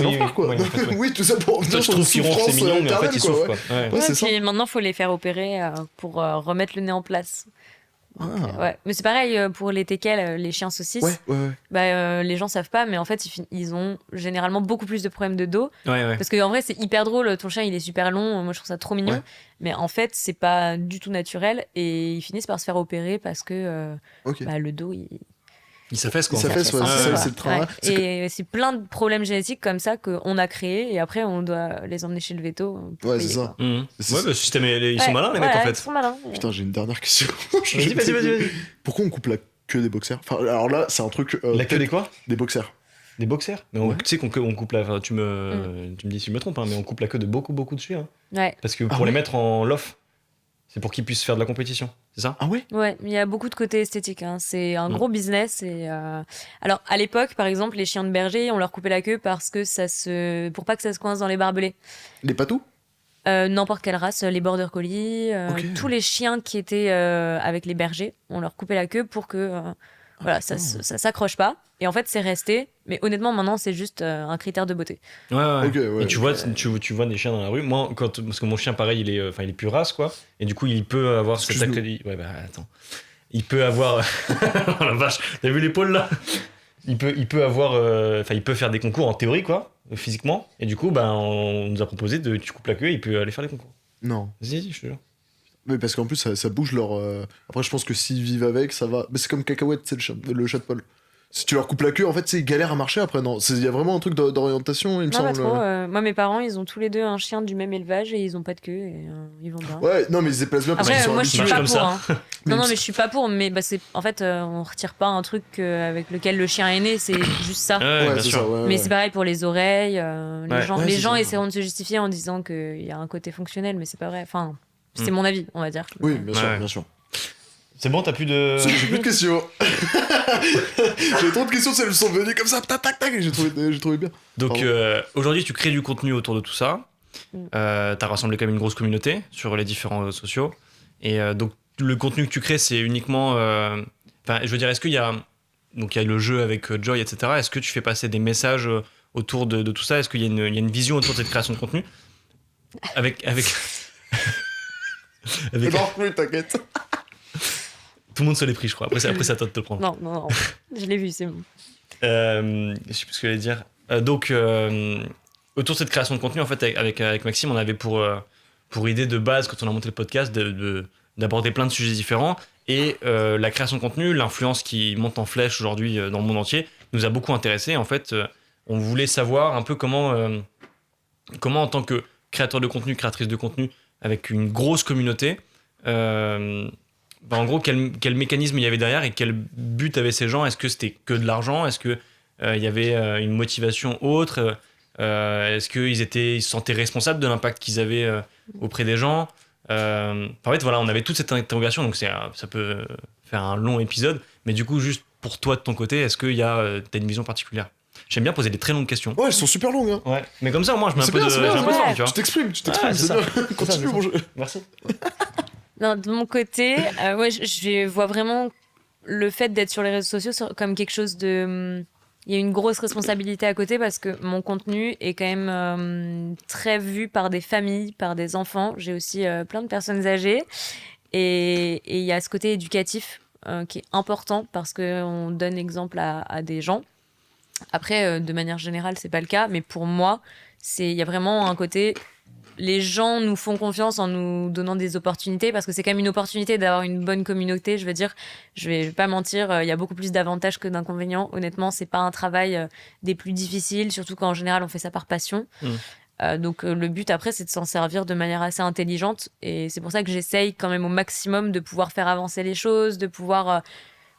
l'enfer, quoi. Oui, tout ça pour revenir sur une souffrance c'est mignon, mais en fait, ils souffrent, quoi. Ouais, c'est ça. Et maintenant, il faut les faire opérer pour remettre le nez en place. Ouais. Mais c'est pareil pour les teckels, les chiens saucisses. Les gens savent pas, mais en fait, ils ont généralement beaucoup plus de problèmes de dos. Parce qu'en vrai, c'est hyper drôle. Ton chien, il est super long. Moi, je trouve ça trop mignon. Mais en fait, c'est pas du tout naturel. Et ils finissent par se faire opérer parce que le dos, il s'affaisse, quoi. C'est le travail. Et c'est plein de problèmes génétiques comme ça qu'on a créés et après on doit les emmener chez le veto. Ouais, c'est ça. Le système, ils sont malins, les mecs, en fait. Ils sont malins. Putain, j'ai une dernière question. Vas-y. Pourquoi on coupe la queue des boxers? Enfin, alors là, c'est un truc. La queue des quoi? Des boxers. Des boxers? Mais tu sais qu'on coupe la. Enfin, tu me dis si je me trompe, hein, mais on coupe la queue de beaucoup de chiens. Parce que pour les mettre en lof, c'est pour qu'ils puissent faire de la compétition, c'est ça? Ah ouais? Ouais, il y a beaucoup de côté esthétique. C'est un gros business. Alors, à l'époque, par exemple, les chiens de berger, on leur coupait la queue parce que pour pas que ça se coince dans les barbelés. Les patous? N'importe quelle race, les border collies, tous les chiens qui étaient avec les bergers, on leur coupait la queue pour que ça s'accroche pas. Et en fait, c'est resté. Mais honnêtement, maintenant, c'est juste un critère de beauté. Et tu vois des chiens dans la rue. Moi, parce que mon chien, pareil, il est plus race, quoi. Et du coup, il peut avoir cet acte. Attends. Il peut avoir. Oh la vache, t'as vu l'épaule là? Il peut avoir. Il peut faire des concours en théorie, quoi, physiquement. Et du coup, on nous a proposé tu coupes la queue et il peut aller faire les concours. Non. Vas-y, je te jure. Mais parce qu'en plus, ça bouge leur. Après, je pense que s'ils vivent avec, ça va. Mais c'est comme Cacahuète, c'est le chat de Paul. Si tu leur coupes la queue, en fait, ils galèrent à marcher après, non? Il y a vraiment un truc d'orientation, il me Non, semble. pas trop. Moi, mes parents, ils ont tous les deux un chien du même élevage et ils ont pas de queue et ils vont bien. Ouais, non, mais ils se déplacent bien parce qu'ils Après, sont moi, je suis habitués. pas comme pour. ça. Hein. Non, mais je suis pas pour. Mais c'est en fait, on retire pas un truc avec lequel le chien est né. C'est juste ça. Ouais, bien c'est sûr. ça, ouais, Mais ouais. c'est pareil pour les oreilles. Ouais. Ouais, Les c'est gens ça. essaieront de se justifier en disant qu'il y a un côté fonctionnel, mais c'est pas vrai. Enfin, c'est mon avis, on va dire. Oui, bien sûr, Ouais. bien sûr. C'est bon, t'as plus de. J'ai plus de questions. J'avais trop de questions, elles me sont venues comme ça, tac, tac, tac, et j'ai trouvé bien. Donc Pardon. aujourd'hui, tu crées du contenu autour de tout ça. T'as rassemblé quand même une grosse communauté sur les différents réseaux sociaux. Et donc le contenu que tu crées, c'est uniquement. Enfin, je veux dire, est-ce qu'il y a. Donc il y a le jeu avec Joy, etc. Est-ce que tu fais passer des messages autour de tout ça? Est-ce qu'il y a une vision autour de cette création de contenu? Avec. avec... Non, oui, t'inquiète. Tout le monde se l'est pris, je crois. Après, c'est à toi de te le prendre. Non. Je l'ai vu, c'est bon. Je sais plus ce que j'allais dire. Donc, autour de cette création de contenu, en fait, avec Maxime, on avait pour idée de base, quand on a monté le podcast, d'aborder plein de sujets différents. Et la création de contenu, l'influence qui monte en flèche aujourd'hui dans le monde entier, nous a beaucoup intéressés. En fait, on voulait savoir un peu comment, en tant que créateur de contenu, créatrice de contenu, avec une grosse communauté, en gros, quel mécanisme il y avait derrière et quel but avaient ces gens? Est-ce que c'était que de l'argent? Est-ce que il y avait une motivation autre? Est-ce qu'ils se sentaient responsables de l'impact qu'ils avaient auprès des gens? En fait, voilà, on avait toute cette interrogation, donc ça peut faire un long épisode. Mais du coup, juste pour toi de ton côté, est-ce que t'as une vision particulière? J'aime bien poser des très longues questions. Ouais, elles sont super longues, hein. Ouais. Mais comme ça, moi, je mets un peu de C'est bien, j'ai un peu de ouais. forme, tu vois. Tu t'exprimes, Ouais, c'est c'est bien. ça. Continue, C'est mon jeu. Merci. Non, de mon côté, je vois vraiment le fait d'être sur les réseaux sociaux comme quelque chose de. Il y a une grosse responsabilité à côté parce que mon contenu est quand même très vu par des familles, par des enfants. J'ai aussi plein de personnes âgées. Et il y a ce côté éducatif qui est important parce qu'on donne exemple à des gens. Après, de manière générale, c'est pas le cas. Mais pour moi, il y a vraiment un côté... Les gens nous font confiance en nous donnant des opportunités parce que c'est quand même une opportunité d'avoir une bonne communauté. Je veux dire, je vais pas mentir, il y a beaucoup plus d'avantages que d'inconvénients. Honnêtement, c'est pas un travail des plus difficiles, surtout qu'en général, on fait ça par passion. Donc le but après, c'est de s'en servir de manière assez intelligente. Et c'est pour ça que j'essaye quand même au maximum de pouvoir faire avancer les choses, de pouvoir...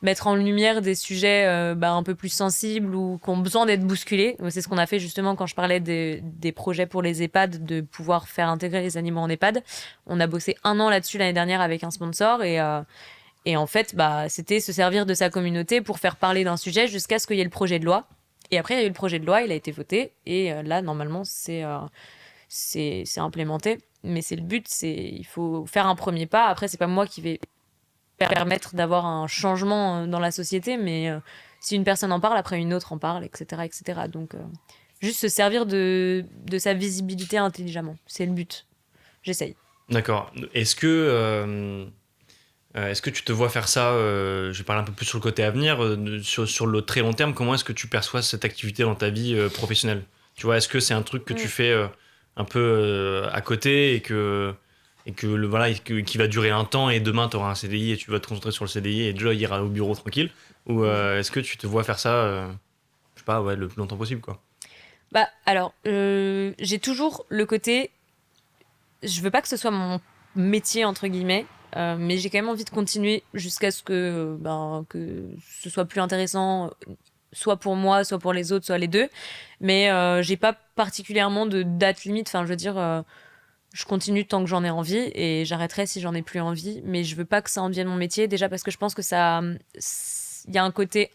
mettre en lumière des sujets un peu plus sensibles ou qui ont besoin d'être bousculés. C'est ce qu'on a fait justement quand je parlais des projets pour les EHPAD, de pouvoir faire intégrer les animaux en EHPAD. On a bossé 1 an là-dessus l'année dernière avec un sponsor et en fait, c'était se servir de sa communauté pour faire parler d'un sujet jusqu'à ce qu'il y ait le projet de loi. Et après, il y a eu le projet de loi, il a été voté et là, normalement, c'est implémenté. Mais c'est le but, il faut faire un premier pas. Après, c'est pas moi qui vais permettre d'avoir un changement dans la société, mais si une personne en parle, après une autre en parle, etc. etc. Donc, juste se servir de sa visibilité intelligemment. C'est le but. J'essaye. D'accord. Est-ce que tu te vois faire ça, je vais parler un peu plus sur le côté avenir, sur le très long terme, comment est-ce que tu perçois cette activité dans ta vie professionnelle? Tu vois, est-ce que c'est un truc que tu fais un peu à côté et qui va durer un temps et demain tu auras un CDI et tu vas te concentrer sur le CDI et Joy ira au bureau tranquille? Ou est-ce que tu te vois faire ça, je sais pas, le plus longtemps possible, quoi? Alors, j'ai toujours le côté... Je veux pas que ce soit mon métier, entre guillemets, mais j'ai quand même envie de continuer jusqu'à ce que ce soit plus intéressant, soit pour moi, soit pour les autres, soit les deux. Mais j'ai pas particulièrement de date limite. Enfin, je veux dire... je continue tant que j'en ai envie et j'arrêterai si j'en ai plus envie. Mais je veux pas que ça en devienne mon métier. Déjà parce que je pense que il y a un côté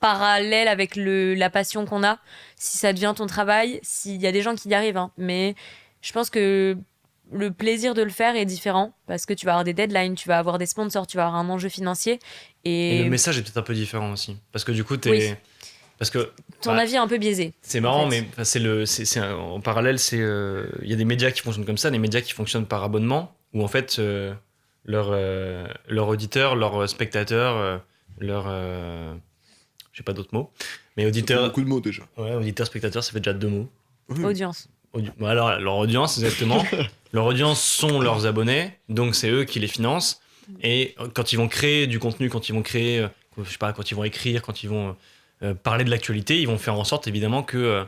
parallèle avec la passion qu'on a. Si ça devient ton travail, s'il y a des gens qui y arrivent. Hein. Mais je pense que le plaisir de le faire est différent parce que tu vas avoir des deadlines, tu vas avoir des sponsors, tu vas avoir un enjeu financier. Et le message est peut-être un peu différent aussi. Parce que du coup, Oui. Parce que ton avis est un peu biaisé. c'est marrant, en fait. mais en parallèle, il y a des médias qui fonctionnent comme ça, des médias qui fonctionnent par abonnement, où en fait, leur auditeur, leur spectateur, j'ai pas d'autres mots, mais auditeur, Beaucoup de mots déjà. ouais, auditeur, spectateur, ça fait déjà 2 mots. Oui. Audience. Alors, leur audience, exactement. Leur audience sont leurs abonnés, donc c'est eux qui les financent. Et quand ils vont créer du contenu, quand ils vont créer je sais pas, quand ils vont écrire, quand ils vont parler de l'actualité, ils vont faire en sorte évidemment que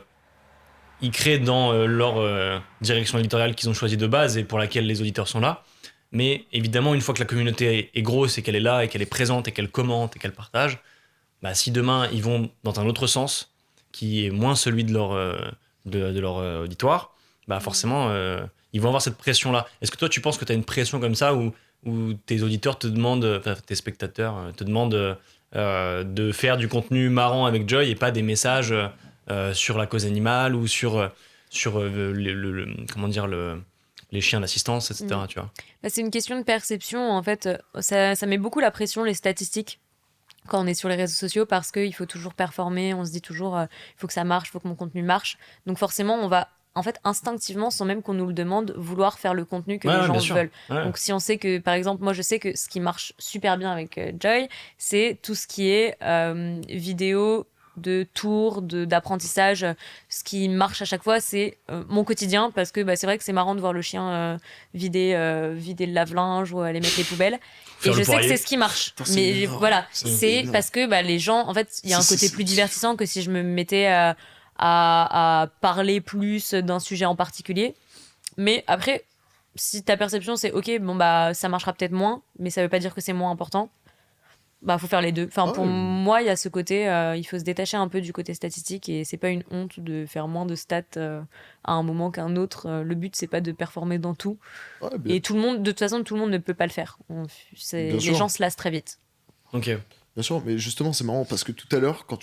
ils créent dans leur direction éditoriale qu'ils ont choisie de base et pour laquelle les auditeurs sont là. Mais évidemment, une fois que la communauté est grosse et qu'elle est là et qu'elle est présente et qu'elle commente et qu'elle partage, bah, si demain ils vont dans un autre sens qui est moins celui de leur auditoire, bah forcément ils vont avoir cette pression-là. Est-ce que toi tu penses que tu as une pression comme ça où tes auditeurs te demandent, enfin tes spectateurs te demandent de faire du contenu marrant avec Joy et pas des messages sur la cause animale ou sur comment dire les chiens d'assistance, etc. Tu vois. Bah, c'est une question de perception. En fait, ça met beaucoup la pression, les statistiques, quand on est sur les réseaux sociaux, parce qu'il faut toujours performer. On se dit toujours, il faut que ça marche, il faut que mon contenu marche. Donc forcément, on va, en fait, instinctivement, sans même qu'on nous le demande, vouloir faire le contenu que les gens veulent. Ouais. Donc si on sait que, par exemple, moi je sais que ce qui marche super bien avec Joy, c'est tout ce qui est vidéo de tours, d'apprentissage. Ce qui marche à chaque fois, c'est mon quotidien, parce que c'est vrai que c'est marrant de voir le chien vider le lave-linge ou aller mettre les poubelles. Et je sais que c'est ce qui marche. Mais voilà, c'est parce que les gens, en fait, il y a un côté plus divertissant que si je me mettais à parler plus d'un sujet en particulier. Mais après, si ta perception c'est ok, ça marchera peut-être moins, mais ça veut pas dire que c'est moins important. Faut faire les deux. Enfin, pour moi, il y a ce côté, il faut se détacher un peu du côté statistique et c'est pas une honte de faire moins de stats à un moment qu'un autre. Le but, c'est pas de performer dans tout. Et tout le monde, de toute façon, tout le monde ne peut pas le faire. Les gens se lassent très vite. Ok. Bien sûr, mais justement, c'est marrant parce que tout à l'heure, quand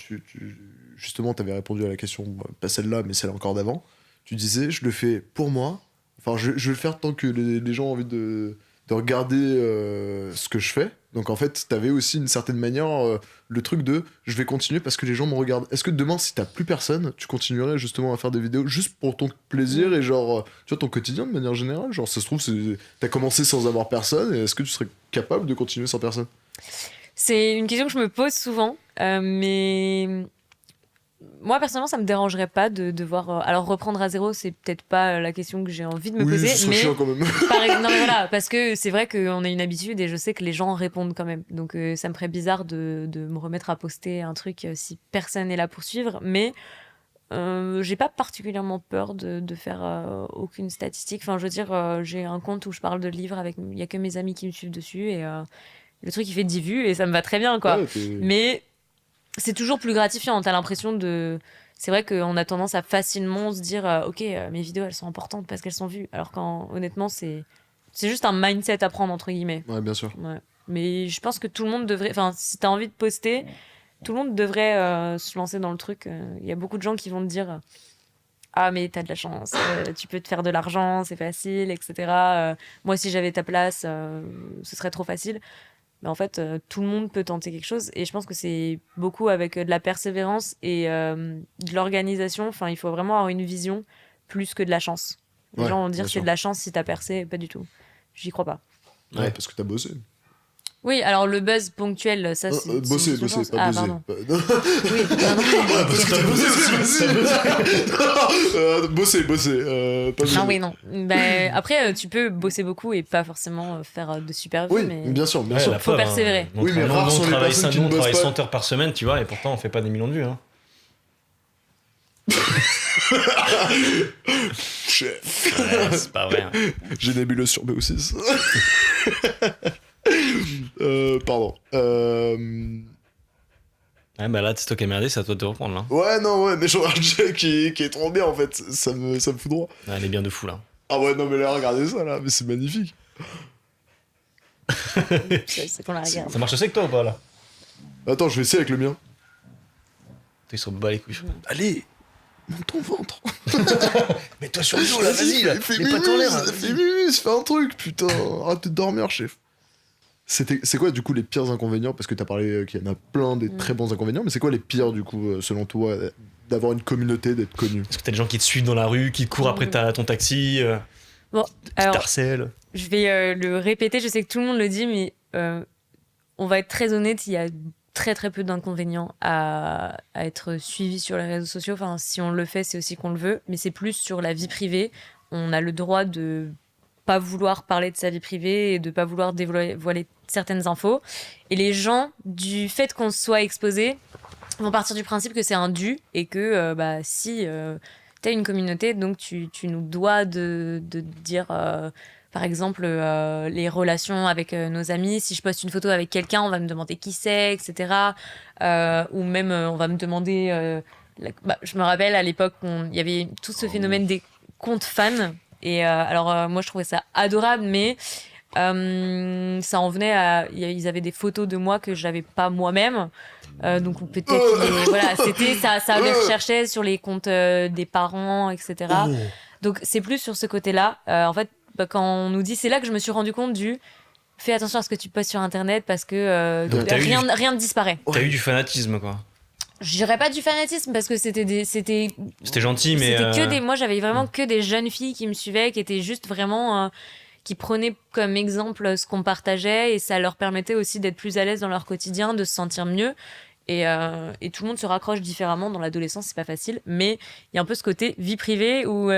justement, t'avais répondu à la question, pas celle-là, mais celle encore d'avant, tu disais, je le fais pour moi. Enfin, je vais le faire tant que les gens ont envie de regarder ce que je fais. Donc en fait, t'avais aussi une certaine manière le truc de je vais continuer parce que les gens me regardent. Est-ce que demain, si t'as plus personne, tu continuerais justement à faire des vidéos juste pour ton plaisir et genre, tu vois, ton quotidien de manière générale? Genre, ça se trouve, t'as commencé sans avoir personne et est-ce que tu serais capable de continuer sans personne? C'est une question que je me pose souvent, mais moi personnellement ça me dérangerait pas de devoir alors reprendre à zéro, c'est peut-être pas la question que j'ai envie de me poser, mais chiant quand même. non mais voilà, parce que c'est vrai qu'on a une habitude et je sais que les gens répondent quand même, donc ça me ferait bizarre de me remettre à poster un truc si personne n'est là pour suivre, mais j'ai pas particulièrement peur de faire aucune statistique. Enfin, je veux dire, j'ai un compte où je parle de livres il y a que mes amis qui me suivent dessus et le truc il fait 10 vues et ça me va très bien quoi. Mais c'est toujours plus gratifiant, t'as l'impression de... C'est vrai qu'on a tendance à facilement se dire ok, mes vidéos elles sont importantes parce qu'elles sont vues, alors qu'honnêtement honnêtement c'est juste un mindset à prendre entre guillemets. Ouais, bien sûr. Ouais. Mais je pense que tout le monde devrait, enfin si t'as envie de poster, tout le monde devrait se lancer dans le truc. Il y a beaucoup de gens qui vont te dire ah mais t'as de la chance, tu peux te faire de l'argent, c'est facile, etc. Moi si j'avais ta place, ce serait trop facile. Mais en fait, tout le monde peut tenter quelque chose. Et je pense que c'est beaucoup avec de la persévérance et de l'organisation. Enfin, il faut vraiment avoir une vision plus que de la chance. Les gens vont dire que c'est de la chance si t'as percé. Pas du tout. J'y crois pas. Ouais, parce que t'as bossé. Oui, alors le buzz ponctuel, ça c'est... bosser, pas buzzer. Pardon. Oui, parce que t'as bossé aussi. Bosser. Pas non, oui, non. Après, tu peux bosser beaucoup et pas forcément faire de super vues, mais... bien sûr. Faut persévérer. Oui, mais rares sont les personnes qui ne bossent pas. On travaille 100 heures par semaine, tu vois, et pourtant on fait pas des millions de vues. Hein. Chef. Ouais, c'est pas vrai. Hein. J'ai nébuleuse sur BO6. Pardon. Ouais, là, c'est toi qui as merdé, c'est à toi de te reprendre, là. Ouais, mais je regarde Jay qui est trop bien, en fait. Ça me fout droit. Ouais, elle est bien de fou, là. Ah ouais, non, mais là, regardez ça, là. Mais c'est magnifique. C'est qu'on la regarde. Ça marche aussi avec toi ou pas, là? Attends, je vais essayer avec le mien. Ils sont bas les couilles. Allez, monte ton ventre. Mets-toi sur le dos, là, vas-y, là. Fais mimus, fais un truc, putain. Arrête de dormir, chef. C'est quoi du coup les pires inconvénients? Parce que t'as parlé qu'il y en a plein des très bons inconvénients, mais c'est quoi les pires du coup selon toi d'avoir une communauté, d'être connu? Est-ce que t'as des gens qui te suivent dans la rue, qui te courent après ton taxi, bon, qui t'harcèlent? Je vais le répéter, je sais que tout le monde le dit, mais on va être très honnête, il y a très très peu d'inconvénients à être suivi sur les réseaux sociaux. Enfin, si on le fait, c'est aussi qu'on le veut, mais c'est plus sur la vie privée. On a le droit de pas vouloir parler de sa vie privée et de pas vouloir dévoiler certaines infos. Et les gens, du fait qu'on soit exposé, vont partir du principe que c'est un dû et que si t'as une communauté, donc tu nous dois de dire... par exemple, les relations avec nos amis. Si je poste une photo avec quelqu'un, on va me demander qui c'est, etc. Ou même, on va me demander... je me rappelle, à l'époque, il y avait tout ce phénomène des comptes fans. Et moi, je trouvais ça adorable, mais ça en venait à... Ils avaient des photos de moi que j'avais pas moi-même. Donc peut-être voilà, c'était ça les recherchait sur les comptes des parents, etc. Donc c'est plus sur ce côté-là. En fait, quand on nous dit, c'est là que je me suis rendu compte fais attention à ce que tu postes sur internet parce que rien ne disparaît. T'as eu du fanatisme, quoi. Je dirais pas du fanatisme parce que c'était gentil, mais moi j'avais vraiment que des jeunes filles qui me suivaient, qui étaient juste vraiment qui prenaient comme exemple ce qu'on partageait et ça leur permettait aussi d'être plus à l'aise dans leur quotidien, de se sentir mieux. Et tout le monde se raccroche différemment. Dans l'adolescence, c'est pas facile, mais il y a un peu ce côté vie privée où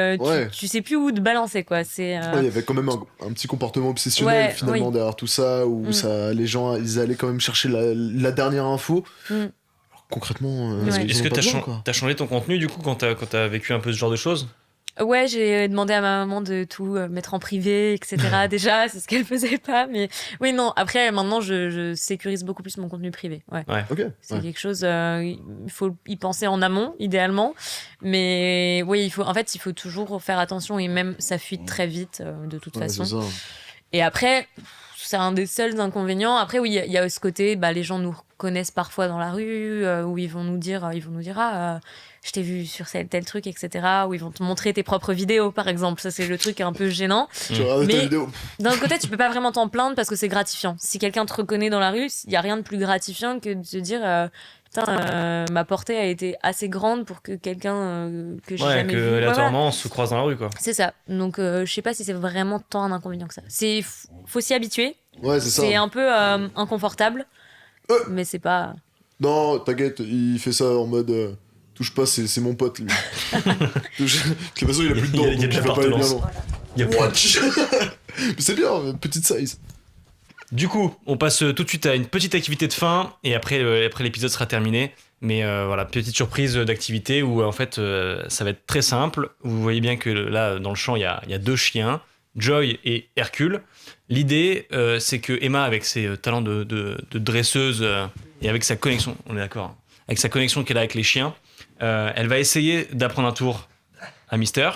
tu sais plus où te balancer, quoi. Il y avait quand même un petit comportement obsessionnel finalement derrière tout ça, où les gens ils allaient quand même chercher la dernière info. Alors, concrètement, est-ce que t'as changé ton contenu du coup quand t'as vécu un peu ce genre de choses? Ouais, j'ai demandé à ma maman de tout mettre en privé, etc. Déjà, c'est ce qu'elle faisait pas. Mais oui, non. Après, maintenant, je sécurise beaucoup plus mon contenu privé. Ouais. Okay. C'est quelque chose. Il faut y penser en amont, idéalement. Mais oui, il faut toujours faire attention et même ça fuite très vite de toute façon. C'est ça. Et après, c'est un des seuls inconvénients. Après, oui, il y a ce côté. Les gens nous connaissent parfois dans la rue où ils vont nous dire je t'ai vu sur tel truc, etc. Où ils vont te montrer tes propres vidéos, par exemple. Ça, c'est le truc un peu gênant. Mais d'un autre côté, tu peux pas vraiment t'en plaindre parce que c'est gratifiant. Si quelqu'un te reconnaît dans la rue, il y a rien de plus gratifiant que de se dire ma portée a été assez grande pour que quelqu'un que j'ai jamais vu... aléatoirement, on se croise dans la rue, quoi. C'est ça. Donc, je sais pas si c'est vraiment tant un inconvénient que ça. Faut s'y habituer. Ouais, c'est ça. C'est un peu inconfortable, mais c'est pas... Non, t'inquiète, il fait ça en mode... touche pas, c'est mon pote, lui. De toute façon, il a plus de dents, il y a de la portelance. C'est bien, petite size. Du coup, on passe tout de suite à une petite activité de fin, et après l'épisode sera terminé. Mais voilà, petite surprise d'activité où en fait, ça va être très simple. Vous voyez bien que là, dans le champ, il y a 2 chiens, Joy et Hercule. L'idée, c'est que Emma, avec ses talents de dresseuse et avec sa connexion, on est d'accord, avec sa connexion qu'elle a avec les chiens, elle va essayer d'apprendre un tour à Mister.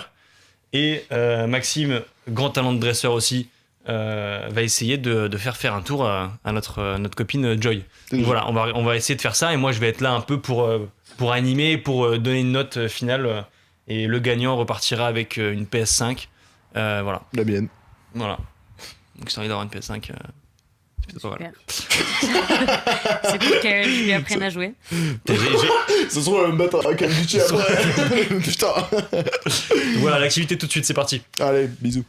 Et Maxime, grand talent de dresseur aussi, va essayer de faire un tour à notre copine Joy. Donc voilà, on va essayer de faire ça et moi je vais être là un peu pour animer, pour donner une note finale et le gagnant repartira avec une PS5. Voilà. La mienne. Voilà. Donc j'ai envie d'avoir une PS5. C'est plutôt pas mal. C'est pour que je lui apprenne à jouer. Ça se trouve, elle va me battre à Call of Duty après. Putain. Voilà, l'activité tout de suite, c'est parti. Allez, bisous.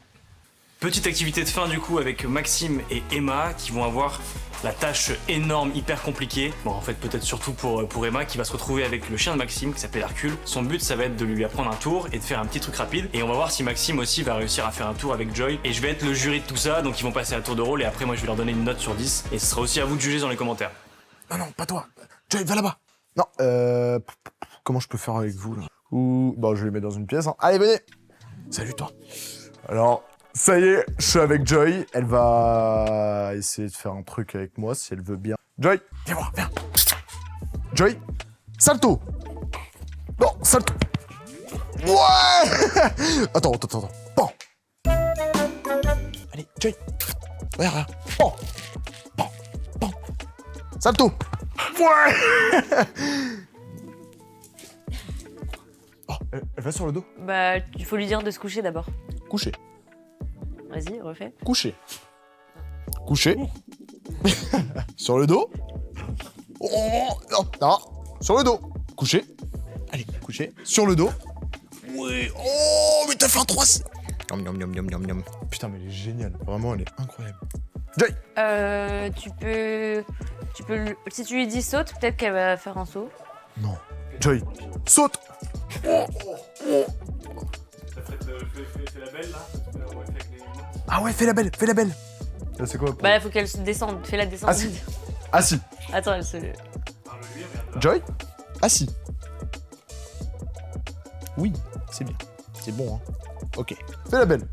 Petite activité de fin du coup avec Maxime et Emma qui vont avoir la tâche énorme, hyper compliquée. Bon, en fait, peut-être surtout pour Emma qui va se retrouver avec le chien de Maxime qui s'appelle Hercule. Son but, ça va être de lui apprendre un tour et de faire un petit truc rapide. Et on va voir si Maxime aussi va réussir à faire un tour avec Joy. Et je vais être le jury de tout ça, donc ils vont passer à tour de rôle et après, moi, je vais leur donner une note sur 10. Et ce sera aussi à vous de juger dans les commentaires. Non, pas toi. Joy, va là-bas. Non, comment je peux faire avec vous, là? Ou... Bon, je vais les mettre dans une pièce. Hein. Allez, venez. Salut, toi. Alors... Ça y est, je suis avec Joy. Elle va essayer de faire un truc avec moi si elle veut bien. Joy, viens voir, viens. Joy, salto. Non, salto. Ouais. Attends. Bon. Allez, Joy. Regarde. Bon. Salto. Ouais. Oh, elle va sur le dos. Bah, il faut lui dire de se coucher d'abord. Coucher. Vas-y, refais. Coucher. Sur le dos. Oh, non. Sur le dos. Coucher. Allez, coucher. Sur le dos. Ouais. Oh, mais t'as fait un 3. Nom. Putain, mais elle est géniale. Vraiment, elle est incroyable. Joy. Tu peux... Si tu lui dis saute, peut-être qu'elle va faire un saut. Non. Joy, saute. Fais la belle là. Ah ouais, fais la belle. Là, c'est quoi? Bah là, faut qu'elle se descende. Fais la descente. Assis. Assis. Attends, elle se... Joy? Assis. Oui, c'est bien. C'est bon, hein. Ok. Fais la belle.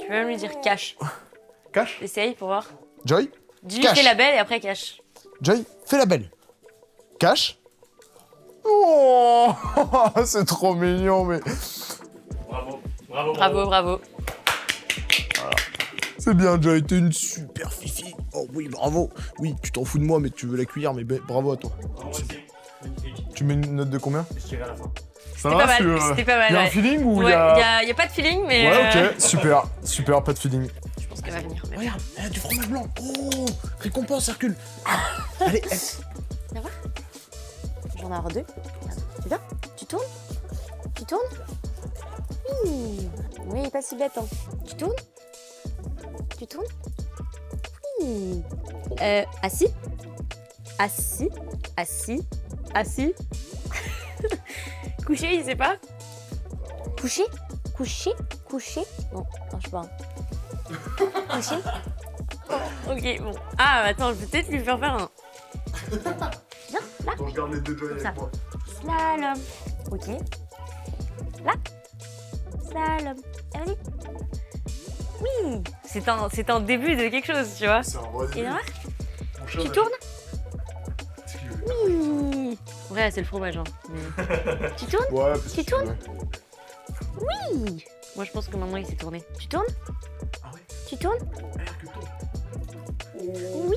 Tu peux même lui dire cache. Cache. Essaye pour voir. Joy? Dis Cache. fais la belle et après cache. Joy, fais la belle. Cache. Oh, c'est trop mignon, mais... Bravo. C'est bien, Joy, t'es une super fifi. Oh oui, bravo. Oui, tu t'en fous de moi, mais tu veux la cuillère, mais bravo à toi. Tu mets une note de combien? Je dirai à la fin. C'était pas mal, c'était pas mal. Y a un Ouais. feeling ou Ouais, y a... y a pas de feeling, mais... Ouais, ok, super, pas de feeling. Je pense qu'elle va venir. Mais... Regarde, elle a du fromage blanc. Oh, récompense, Hercule. Allez, Ça va? J'en ai avoir 2. Tu viens? Tu tournes? Tu tournes? Oui. Oui, pas si bête, hein. Tu tournes? Tu tournes? Oui. Assis? Assis? Assis? Assis? Couché, il sait pas? Couché? Couché? Couché? Non, marche pas. Couché? Oh, ok, bon. Ah, attends, je vais peut-être lui faire un... Viens, là. Je regarde les deux Joy Ça. avec moi. Slalom. Ok. Là. Slalom. Et vas-y. Oui. C'est un début de quelque chose, tu vois. C'est un vrai Et là, Mon tu chat, tournes? est-ce qu'il veut Oui. Ouais, c'est le fromage. Hein. Mais... tu tournes? Ouais, parce Tu que- tournes? ouais. Oui. Moi, je pense que maintenant, il s'est tourné. Tu tournes? Ah ouais. Tu tournes? Hercule, tourne. Oui.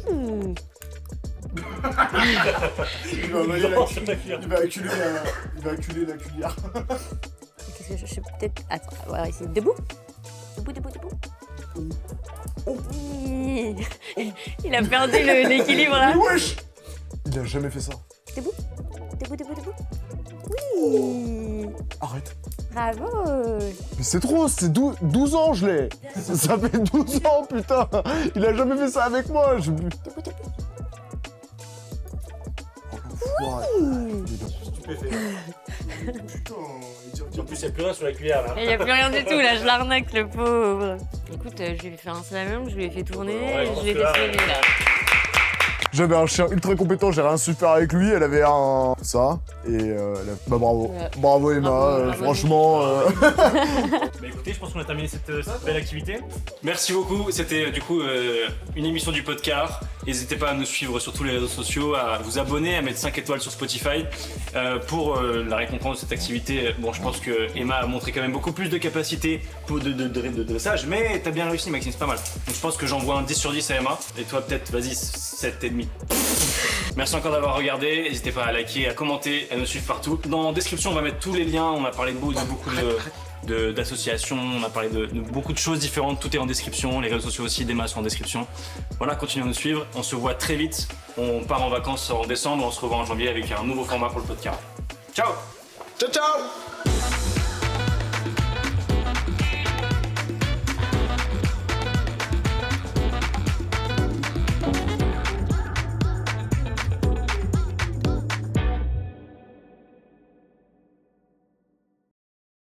Il va acculer la cuillère. Qu'est-ce que je fais peut-être... Attends, on va essayer. Debout? Debout. Oui. Il a perdu l'équilibre là. Mais wesh! Il a jamais fait ça. Debout. Oui. Arrête. Bravo. Mais c'est trop, c'est 12 ans je l'ai. Ça fait 12 ans, putain. Il a jamais fait ça avec moi. Debout. Oh, En plus, il n'y a plus rien sur la cuillère là. Il n'y a plus rien du tout là, je l'arnaque le pauvre. Écoute, je lui ai fait un slalom, je lui ai fait tourner, Ouais, je pense je lui ai que fait là, soigner là. J'avais un chien ultra compétent, j'ai rien super avec lui, elle avait un... ça, et bah bravo. Ouais. Bravo Emma, Bravo, franchement... Bah écoutez, je pense qu'on a terminé cette belle activité. Merci beaucoup, c'était du coup une émission du podcast. N'hésitez pas à nous suivre sur tous les réseaux sociaux, à vous abonner, à mettre 5 étoiles sur Spotify. Pour la récompense de cette activité, bon je pense que Emma a montré quand même beaucoup plus de capacité de dressage, mais t'as bien réussi Maxime, c'est pas mal. Donc je pense que j'envoie un 10 sur 10 à Emma, et toi peut-être, vas-y, 7,5. Merci encore d'avoir regardé, n'hésitez pas à liker, à commenter, à nous suivre partout. Dans la description on va mettre tous les liens, on a parlé de beaucoup d'associations, on a parlé de beaucoup de choses différentes, tout est en description, les réseaux sociaux aussi, des masses sont en description. Voilà, continuez à nous suivre, on se voit très vite, on part en vacances en décembre, on se revoit en janvier avec un nouveau format pour le podcast. Ciao! Ciao ciao!